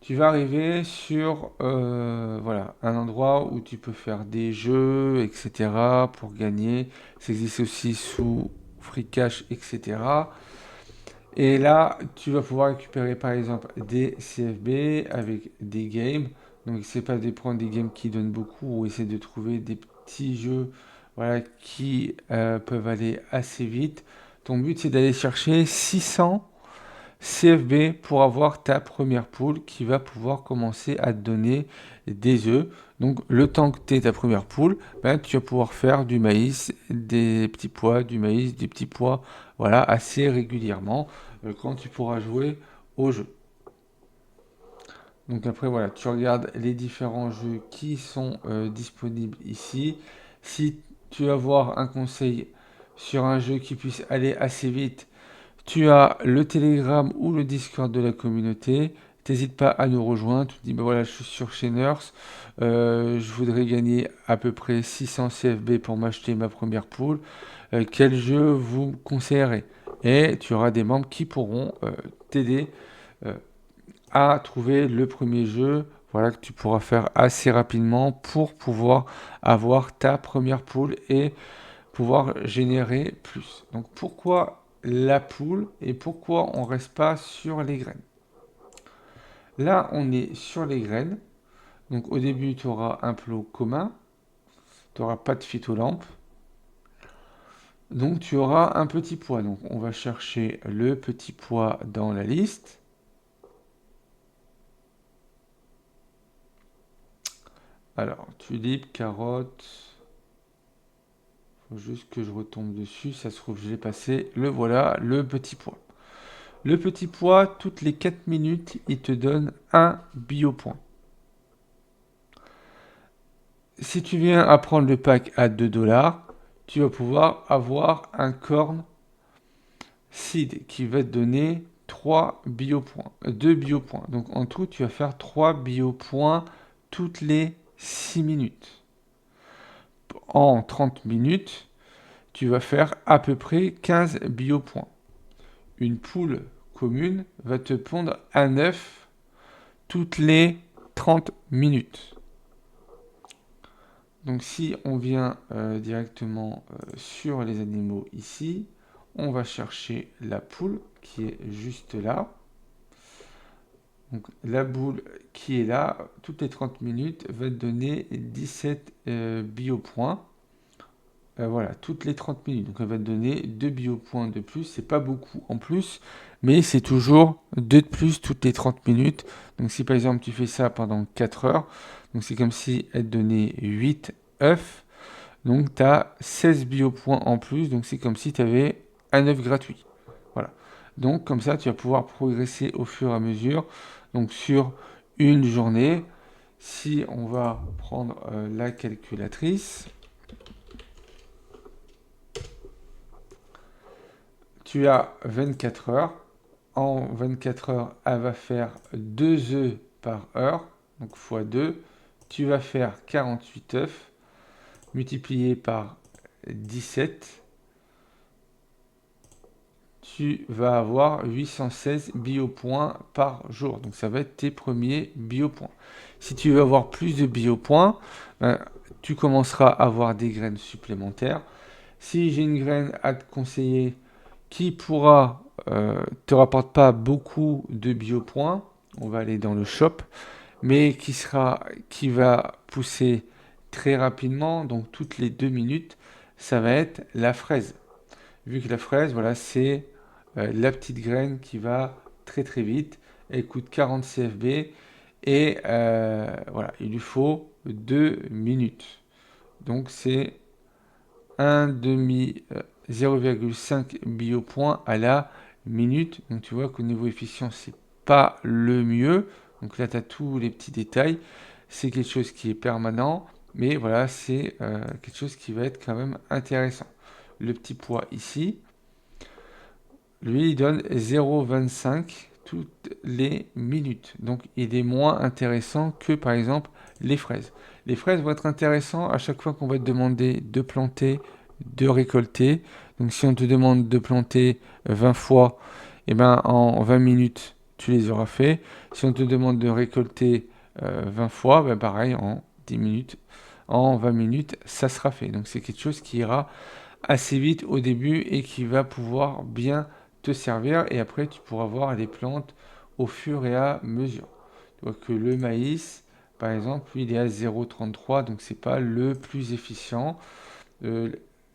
Tu vas arriver sur voilà, un endroit où tu peux faire des jeux, etc. pour gagner. Ça existe aussi sous Free Cash, etc. Et là, tu vas pouvoir récupérer par exemple des CFB avec des games. Donc, c'est pas de prendre des games qui donnent beaucoup ou essayer de trouver des petits jeux voilà, qui peuvent aller assez vite. Ton but, c'est d'aller chercher 600 CFB pour avoir ta première poule qui va pouvoir commencer à te donner des œufs. Donc le temps que tu aies ta première poule, ben, tu vas pouvoir faire du maïs, des petits pois, du maïs, des petits pois, voilà, assez régulièrement quand tu pourras jouer au jeu. Donc après voilà, tu regardes les différents jeux qui sont disponibles ici. Si tu veux avoir un conseil sur un jeu qui puisse aller assez vite, tu as le Telegram ou le Discord de la communauté. N'hésite pas à nous rejoindre. Tu te dis, ben voilà, je suis sur Chainers. Je voudrais gagner à peu près 600 CFB pour m'acheter ma première poule. Quel jeu vous conseillerez? Et tu auras des membres qui pourront t'aider euh, à trouver le premier jeu. Voilà, que tu pourras faire assez rapidement pour pouvoir avoir ta première poule et pouvoir générer plus. Donc pourquoi la poule et pourquoi on reste pas sur les graines? Là, on est sur les graines. Donc au début, tu auras un plot commun. Tu n'auras pas de phytolampe. Donc tu auras un petit pois. Donc on va chercher le petit pois dans la liste. Alors, tulipe, carotte. Faut juste que je retombe dessus. Ça se trouve, je l'ai passé. Le voilà, le petit pois. Le petit pois, toutes les 4 minutes, il te donne un biopoint. Si tu viens à prendre le pack à 2 $, tu vas pouvoir avoir un corn seed qui va te donner 3 biopoints, 2 biopoints. Donc en tout, tu vas faire 3 biopoints toutes les 6 minutes. En 30 minutes, tu vas faire à peu près 15 biopoints. Une poule commune va te pondre un œuf toutes les 30 minutes. Donc si on vient directement sur les animaux ici, on va chercher la poule qui est juste là. Donc la boule qui est là, toutes les 30 minutes, va te donner 17 biopoints. Voilà, toutes les 30 minutes. Donc elle va te donner 2 biopoints de plus. C'est pas beaucoup en plus, mais c'est toujours 2 de plus toutes les 30 minutes. Donc si par exemple tu fais ça pendant 4 heures, donc c'est comme si elle te donnait 8 œufs. Donc tu as 16 biopoints en plus. Donc c'est comme si tu avais un œuf gratuit. Voilà. Donc comme ça, tu vas pouvoir progresser au fur et à mesure. Donc sur une journée, si on va prendre la calculatrice, tu as 24 heures. En 24 heures, elle va faire 2 œufs par heure, donc x 2. Tu vas faire 48 œufs multiplié par 17. Tu vas avoir 816 biopoints par jour. Donc ça va être tes premiers biopoints. Si tu veux avoir plus de biopoints, ben, tu commenceras à avoir des graines supplémentaires. Si j'ai une graine à te conseiller qui pourra te rapporte pas beaucoup de biopoints, on va aller dans le shop, mais qui va pousser très rapidement, donc toutes les 2 minutes, ça va être la fraise. Vu que la fraise, voilà, c'est la petite graine qui va très très vite. Elle coûte 40 CFB et voilà, il lui faut 2 minutes. Donc c'est un demi 0,5 biopoint à la minute. Donc tu vois qu'au niveau efficient, c'est pas le mieux. Donc là, tu as tous les petits détails. C'est quelque chose qui est permanent, mais voilà, c'est quelque chose qui va être quand même intéressant. Le petit poids ici, lui, il donne 0,25 toutes les minutes. Donc, il est moins intéressant que, par exemple, les fraises. Les fraises vont être intéressantes à chaque fois qu'on va te demander de planter, de récolter. Donc, si on te demande de planter 20 fois, eh ben, en 20 minutes, tu les auras fait. Si on te demande de récolter 20 fois, ben, pareil, en 10 minutes, en 20 minutes, ça sera fait. Donc, c'est quelque chose qui ira assez vite au début et qui va pouvoir bien te servir. Et après, tu pourras voir les plantes au fur et à mesure. Tu vois que le maïs, par exemple, lui, il est à 0,33, donc c'est pas le plus efficient.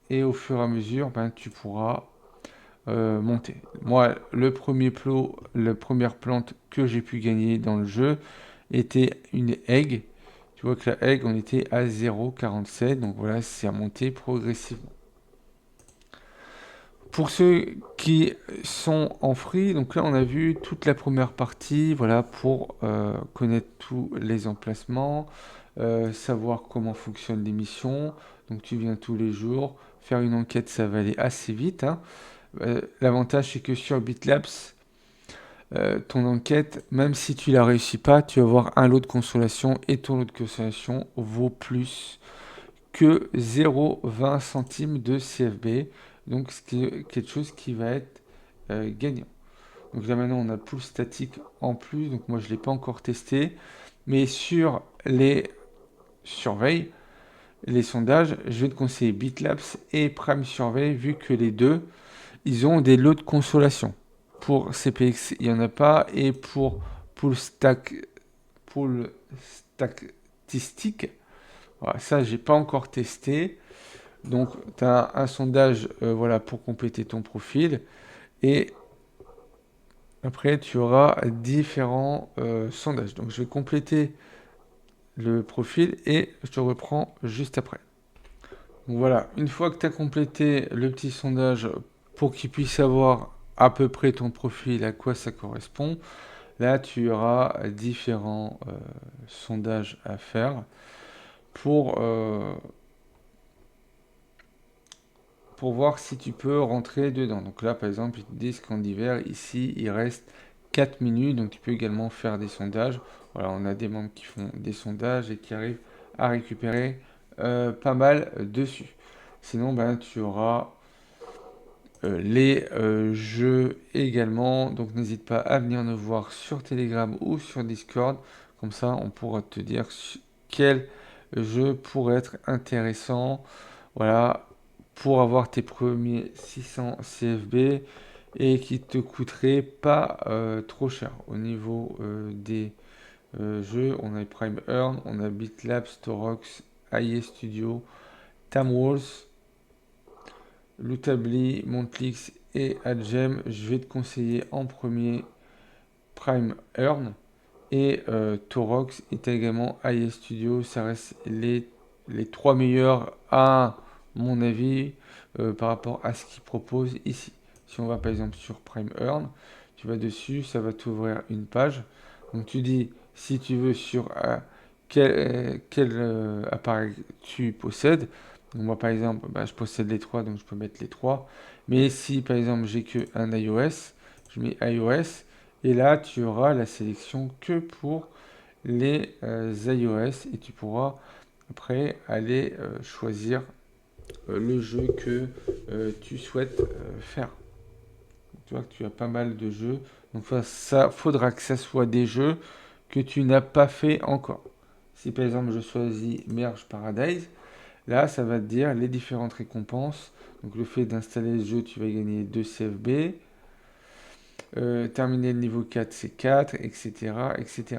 Et au fur et à mesure, ben, tu pourras monter. Moi, le premier plot, la première plante que j'ai pu gagner dans le jeu était une egg. Tu vois que la egg, on était à 0,47, donc voilà, c'est remonté progressivement. Pour ceux qui sont en free, donc là on a vu toute la première partie, voilà, pour connaître tous les emplacements, savoir comment fonctionnent les missions. Donc tu viens tous les jours, faire une enquête, ça va aller assez vite, hein. L'avantage c'est que sur BitLabs, ton enquête, même si tu la réussis pas, tu vas avoir un lot de consolation et ton lot de consolation vaut plus que 0,20 centimes de CFB. Donc, ce qui est quelque chose qui va être gagnant. Donc là, maintenant, on a pool statique en plus. Donc, moi, je ne l'ai pas encore testé. Mais sur les surveilles, les sondages, je vais te conseiller BitLabs et Prime Survey, vu que les deux, ils ont des lots de consolation. Pour CPX, il n'y en a pas. Et pour pool statistique, voilà, ça, j'ai pas encore testé. Donc, tu as un sondage voilà, pour compléter ton profil. Et après, tu auras différents sondages. Donc, je vais compléter le profil et je te reprends juste après. Donc voilà, une fois que tu as complété le petit sondage pour qu'il puisse savoir à peu près ton profil, à quoi ça correspond, là tu auras différents sondages à faire pour, euh, pour voir si tu peux rentrer dedans. Donc là par exemple, ils te disent qu'en hiver, ici, il reste 4 minutes, donc tu peux également faire des sondages. Voilà, on a des membres qui font des sondages et qui arrivent à récupérer pas mal dessus. Sinon, ben, tu auras les jeux également. Donc n'hésite pas à venir nous voir sur Telegram ou sur Discord. Comme ça, on pourra te dire quel jeu pourrait être intéressant. Voilà, pour avoir tes premiers 600 CFB et qui te coûterait pas trop cher. Au niveau des jeux, on a Prime Earn, on a BitLab, Storox, IE Studio, Tamwolves, Lootably, Montlix et Adgem. Je vais te conseiller en premier Prime Earn et Torox est également IE Studio. Ça reste les trois meilleurs à mon avis par rapport à ce qu'ils proposent ici. Si on va par exemple sur Prime Earn, tu vas dessus, ça va t'ouvrir une page. Donc tu dis si tu veux sur quel appareil tu possèdes. Donc moi par exemple, bah, je possède les trois, donc je peux mettre les trois. Mais si par exemple j'ai que un iOS, je mets iOS. Et là, tu auras la sélection que pour les iOS et tu pourras après aller choisir le jeu que tu souhaites faire. Tu vois que tu as pas mal de jeux. Donc ça faudra que ça soit des jeux que tu n'as pas fait encore. Si par exemple je choisis Merge Paradise, là ça va te dire les différentes récompenses. Donc le fait d'installer le jeu, tu vas gagner 2 CFB. Terminer le niveau 4, c'est 4, etc., etc.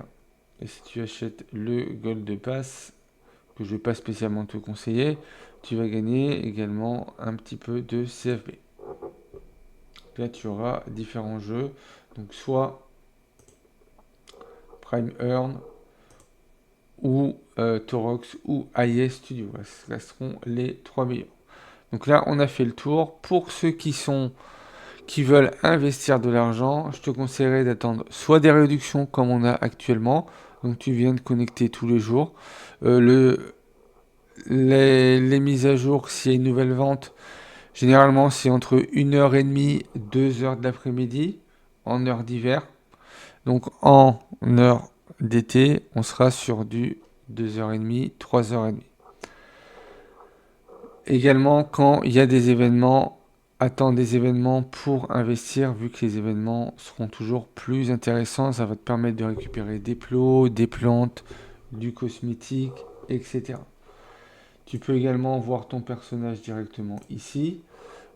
Et si tu achètes le Gold Pass, que je ne vais pas spécialement te conseiller, tu vas gagner également un petit peu de CFB. Là, tu auras différents jeux. Donc, soit Prime Earn, ou Torox, ou IE Studio. Ce seront les trois meilleurs. Donc là, on a fait le tour. Pour ceux qui veulent investir de l'argent, je te conseillerais d'attendre soit des réductions comme on a actuellement, donc tu viens de connecter tous les jours, les mises à jour, s'il y a une nouvelle vente, généralement c'est entre 1h30 et 2h de l'après-midi en heure d'hiver. Donc en heure d'été, on sera sur du 2h30, 3h30. Également, quand il y a des événements, attends des événements pour investir, vu que les événements seront toujours plus intéressants. Ça va te permettre de récupérer des plots, des plantes, du cosmétique, etc. Tu peux également voir ton personnage directement ici.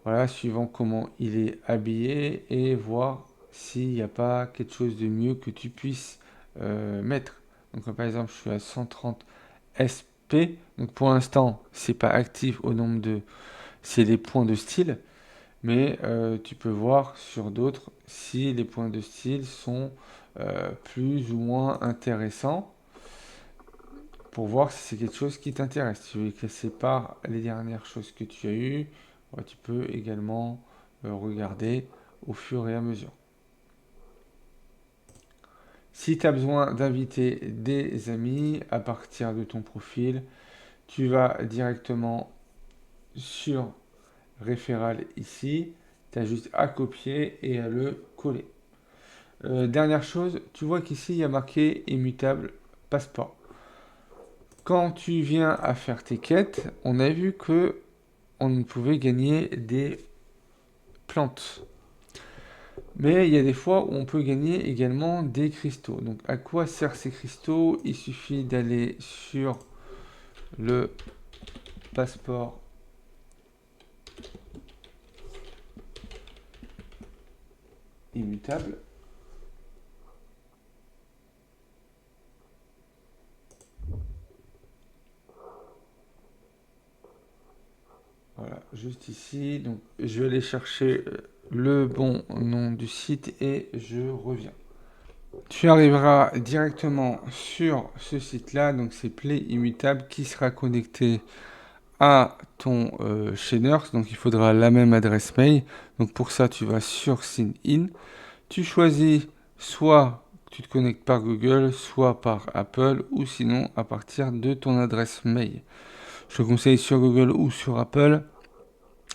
Voilà, suivant comment il est habillé et voir s'il n'y a pas quelque chose de mieux que tu puisses mettre. Donc par exemple, je suis à 130 SP. Donc pour l'instant, c'est pas actif au nombre de, c'est les points de style, mais tu peux voir sur d'autres si les points de style sont plus ou moins intéressants pour voir si c'est quelque chose qui t'intéresse. Tu veux classer par les dernières choses que tu as eues, ouais, tu peux également regarder au fur et à mesure. Si tu as besoin d'inviter des amis à partir de ton profil, tu vas directement sur référal ici. Tu as juste à copier et à le coller. Dernière chose, tu vois qu'ici il y a marqué immutable passeport. Quand tu viens à faire tes quêtes, on a vu que on pouvait gagner des plantes. Mais il y a des fois où on peut gagner également des cristaux. Donc à quoi servent ces cristaux? Il suffit d'aller sur le passeport immutable. Voilà, juste ici. Donc je vais aller chercher le bon nom du site et je reviens. tu arriveras directement sur ce site-là, donc c'est Play Immutable qui sera connecté à ton chaîneur, donc il faudra la même adresse mail. Donc pour ça, tu vas sur Sign In, tu choisis soit tu te connectes par Google, soit par Apple, ou sinon à partir de ton adresse mail. Je te conseille sur Google ou sur Apple,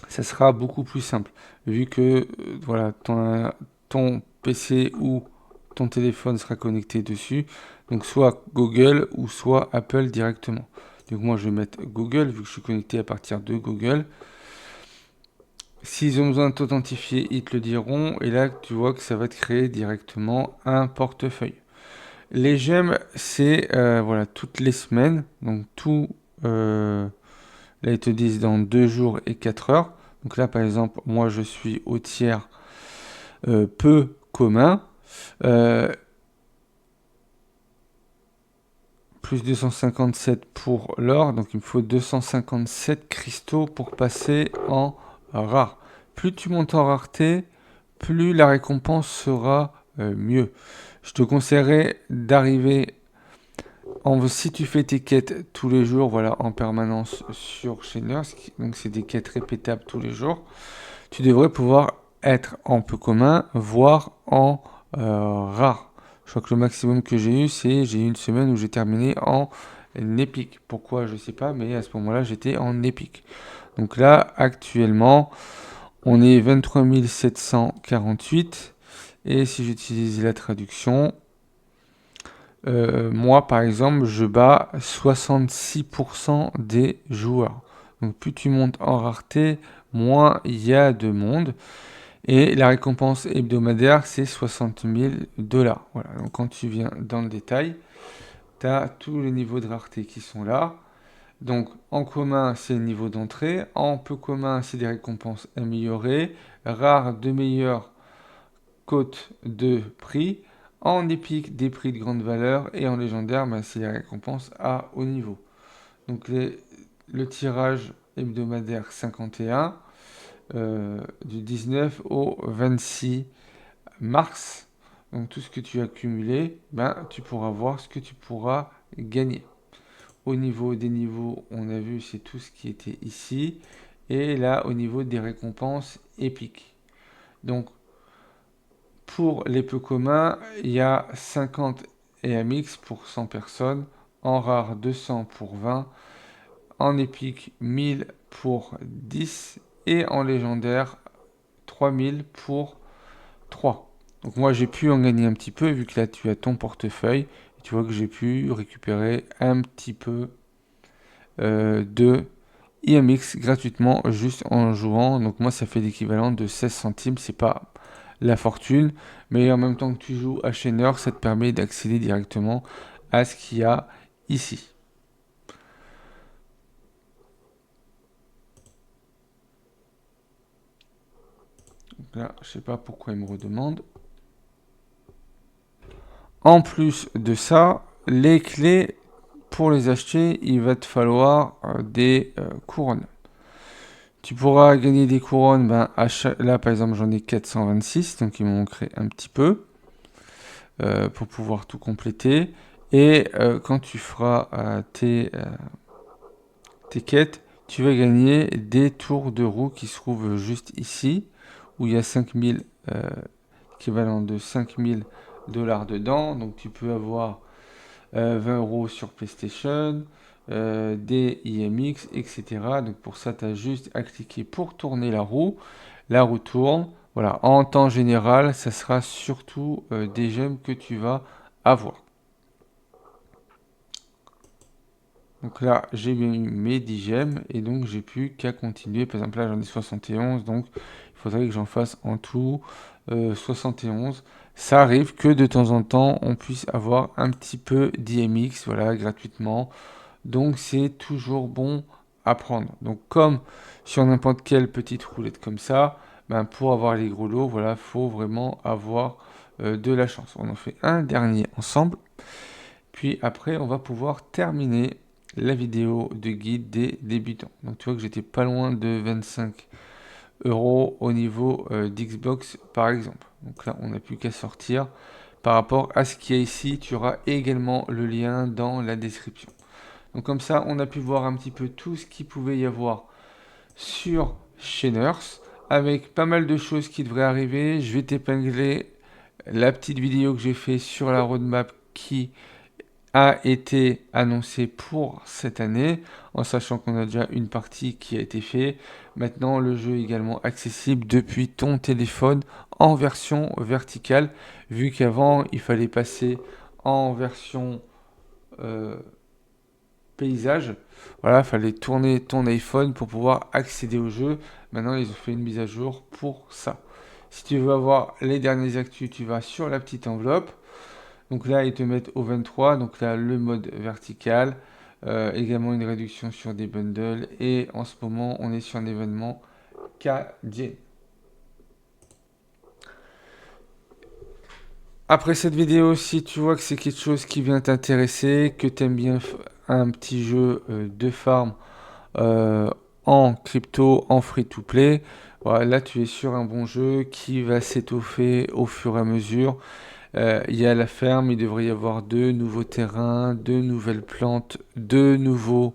ça sera beaucoup plus simple, vu que voilà, ton PC ou ton téléphone sera connecté dessus. Donc soit Google ou soit Apple directement. Donc moi je vais mettre Google, vu que je suis connecté à partir de Google. S'ils ont besoin de t'authentifier, ils te le diront. Et là, tu vois que ça va te créer directement un portefeuille. Les gemmes, c'est voilà, toutes les semaines. Donc tout, là, ils te disent dans 2 jours et 4 heures. Donc là, par exemple, moi, je suis au tiers peu commun. Euh, plus 257 pour l'or. Donc il me faut 257 cristaux pour passer en rare. Plus tu montes en rareté, plus la récompense sera mieux. Je te conseillerais d'arriver si tu fais tes quêtes tous les jours, voilà, en permanence sur Chainers, donc c'est des quêtes répétables tous les jours, tu devrais pouvoir être en peu commun, voire en rare. Je crois que le maximum que j'ai eu une semaine où j'ai terminé en épique. Pourquoi, je sais pas, mais à ce moment-là, j'étais en épique. Donc là, actuellement, on est 23 748. Et si j'utilise la traduction, moi, par exemple, je bats 66% des joueurs. Donc plus tu montes en rareté, moins il y a de monde. Et la récompense hebdomadaire, c'est 60 000 dollars. Voilà, donc quand tu viens dans le détail, tu as tous les niveaux de rareté qui sont là. Donc en commun, c'est le niveau d'entrée. En peu commun, c'est des récompenses améliorées. Rare, de meilleures cotes de prix. En épique, des prix de grande valeur. Et en légendaire, ben, c'est les récompenses à haut niveau. Donc le tirage hebdomadaire 51 du 19 au 26 mars. Donc tout ce que tu as cumulé, ben, tu pourras voir ce que tu pourras gagner. Au niveau des niveaux, on a vu c'est tout ce qui était ici. Et là, au niveau des récompenses épiques. Donc pour les peu communs, il y a 50 EMX pour 100 personnes. En rare, 200 pour 20. En épique, 1000 pour 10. Et en légendaire, 3000 pour 3. Donc moi j'ai pu en gagner un petit peu vu que là tu as ton portefeuille. Et tu vois que j'ai pu récupérer un petit peu de IMX gratuitement juste en jouant. Donc moi ça fait l'équivalent de 16 centimes. C'est pas la fortune. Mais en même temps que tu joues à Chaineur, ça te permet d'accéder directement à ce qu'il y a ici. Donc là, je sais pas pourquoi il me redemande. En plus de ça, les clés, pour les acheter, il va te falloir des couronnes. Tu pourras gagner des couronnes, ben, là par exemple j'en ai 426, donc il m'en manquerait un petit peu pour pouvoir tout compléter. Et quand tu feras tes quêtes, tu vas gagner des tours de roue qui se trouvent juste ici, où il y a 5000, équivalent de 5000 dollars dedans. Donc tu peux avoir 20 euros sur PlayStation, des IMX, etc. Donc pour ça, tu as juste à cliquer pour tourner la roue. La roue tourne. Voilà, en temps général, ça sera surtout des gemmes que tu vas avoir. Donc là, j'ai eu mes 10 gemmes et donc j'ai plus qu'à continuer. Par exemple, là, j'en ai 71, donc il faudrait que j'en fasse en tout 71. Ça arrive que de temps en temps, on puisse avoir un petit peu d'IMX, voilà, gratuitement. Donc c'est toujours bon à prendre. Donc comme sur n'importe quelle petite roulette comme ça, ben, pour avoir les gros lots, voilà, faut vraiment avoir de la chance. On en fait un dernier ensemble. Puis après, on va pouvoir terminer la vidéo de guide des débutants. Donc tu vois que j'étais pas loin de 25 euros au niveau d'Xbox par exemple. Donc là, on n'a plus qu'à sortir par rapport à ce qu'il y a ici. Tu auras également le lien dans la description. Donc comme ça, on a pu voir un petit peu tout ce qu'il pouvait y avoir sur Chainers, avec pas mal de choses qui devraient arriver. Je vais t'épingler la petite vidéo que j'ai fait sur la roadmap qui a été annoncée pour cette année, en sachant qu'on a déjà une partie qui a été faite. Maintenant, le jeu est également accessible depuis ton téléphone en version verticale, vu qu'avant, il fallait passer en version paysage. Voilà, il fallait tourner ton iPhone pour pouvoir accéder au jeu. Maintenant, ils ont fait une mise à jour pour ça. Si tu veux avoir les derniers actus, tu vas sur la petite enveloppe. Donc là, ils te mettent au 23. Donc là, le mode vertical. Également une réduction sur des bundles. Et en ce moment, on est sur un événement KD. Après cette vidéo, si tu vois que c'est quelque chose qui vient t'intéresser, que tu aimes bien un petit jeu de farm euh, en crypto, en free-to-play, voilà, là tu es sur un bon jeu qui va s'étoffer au fur et à mesure. Il y a la ferme, il devrait y avoir 2 nouveaux terrains, 2 nouvelles plantes, 2 nouveaux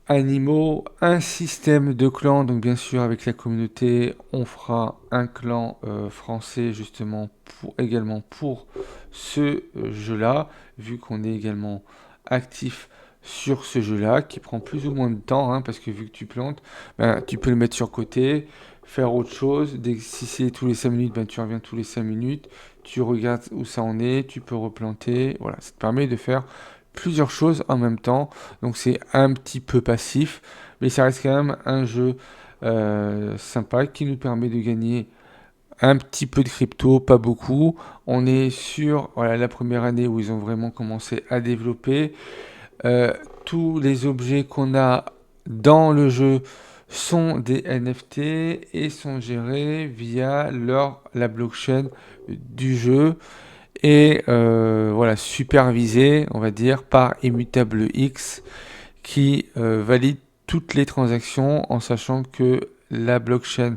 animaux, un système de clans. Donc bien sûr avec la communauté, on fera un clan français justement également pour ce jeu-là, vu qu'on est également actif sur ce jeu-là, qui prend plus ou moins de temps, hein, parce que vu que tu plantes, ben, tu peux le mettre sur côté, faire autre chose. Si c'est tous les 5 minutes, ben, tu reviens tous les 5 minutes, tu regardes où ça en est, tu peux replanter. Voilà, ça te permet de faire plusieurs choses en même temps. Donc c'est un petit peu passif, mais ça reste quand même un jeu sympa qui nous permet de gagner un petit peu de crypto, pas beaucoup. On est sur voilà, la première année où ils ont vraiment commencé à développer. Euh, Tous les objets qu'on a dans le jeu sont des NFT et sont gérés via la blockchain du jeu et voilà, supervisé, on va dire, par Immutable X qui valide toutes les transactions en sachant que la blockchain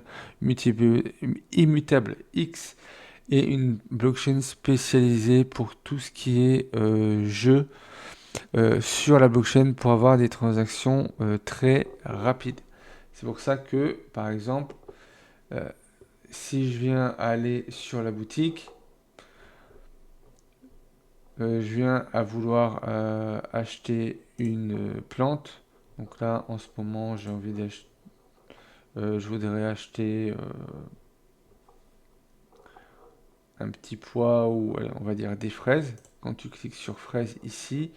Immutable X est une blockchain spécialisée pour tout ce qui est jeu sur la blockchain pour avoir des transactions très rapides. C'est pour ça que, par exemple, euh, si je viens aller sur la boutique, je viens à vouloir acheter une plante. Donc là, en ce moment, j'ai envie d'acheter. Je voudrais acheter un petit pois ou allez, on va dire des fraises. Quand tu cliques sur fraises ici,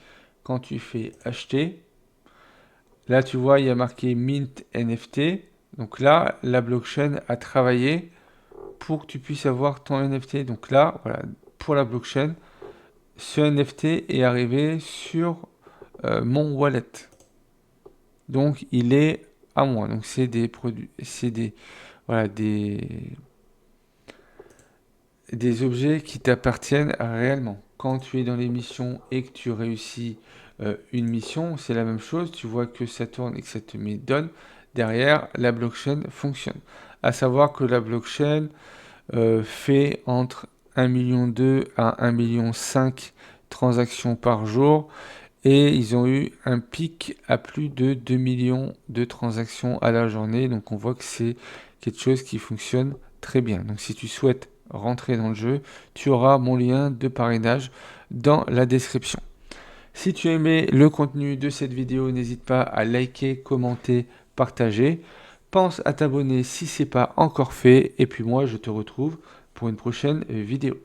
quand tu fais acheter, là tu vois il y a marqué Mint NFT. Donc là, la blockchain a travaillé pour que tu puisses avoir ton NFT. Donc là, voilà, pour la blockchain, ce NFT est arrivé sur mon wallet. Donc il est à moi. Donc c'est des produits, c'est des voilà des objets qui t'appartiennent réellement. Quand tu es dans les missions et que tu réussis une mission, c'est la même chose. Tu vois que ça tourne et que ça te met donne. Derrière, la blockchain fonctionne. À savoir que la blockchain fait entre 1,2 million à 1,5 million transactions par jour. Et ils ont eu un pic à plus de 2 millions de transactions à la journée. Donc on voit que c'est quelque chose qui fonctionne très bien. Donc si tu souhaites rentrer dans le jeu, tu auras mon lien de parrainage dans la description. Si tu aimais le contenu de cette vidéo, n'hésite pas à liker, commenter, partager. Pense à t'abonner si ce n'est pas encore fait. Et puis moi, je te retrouve pour une prochaine vidéo.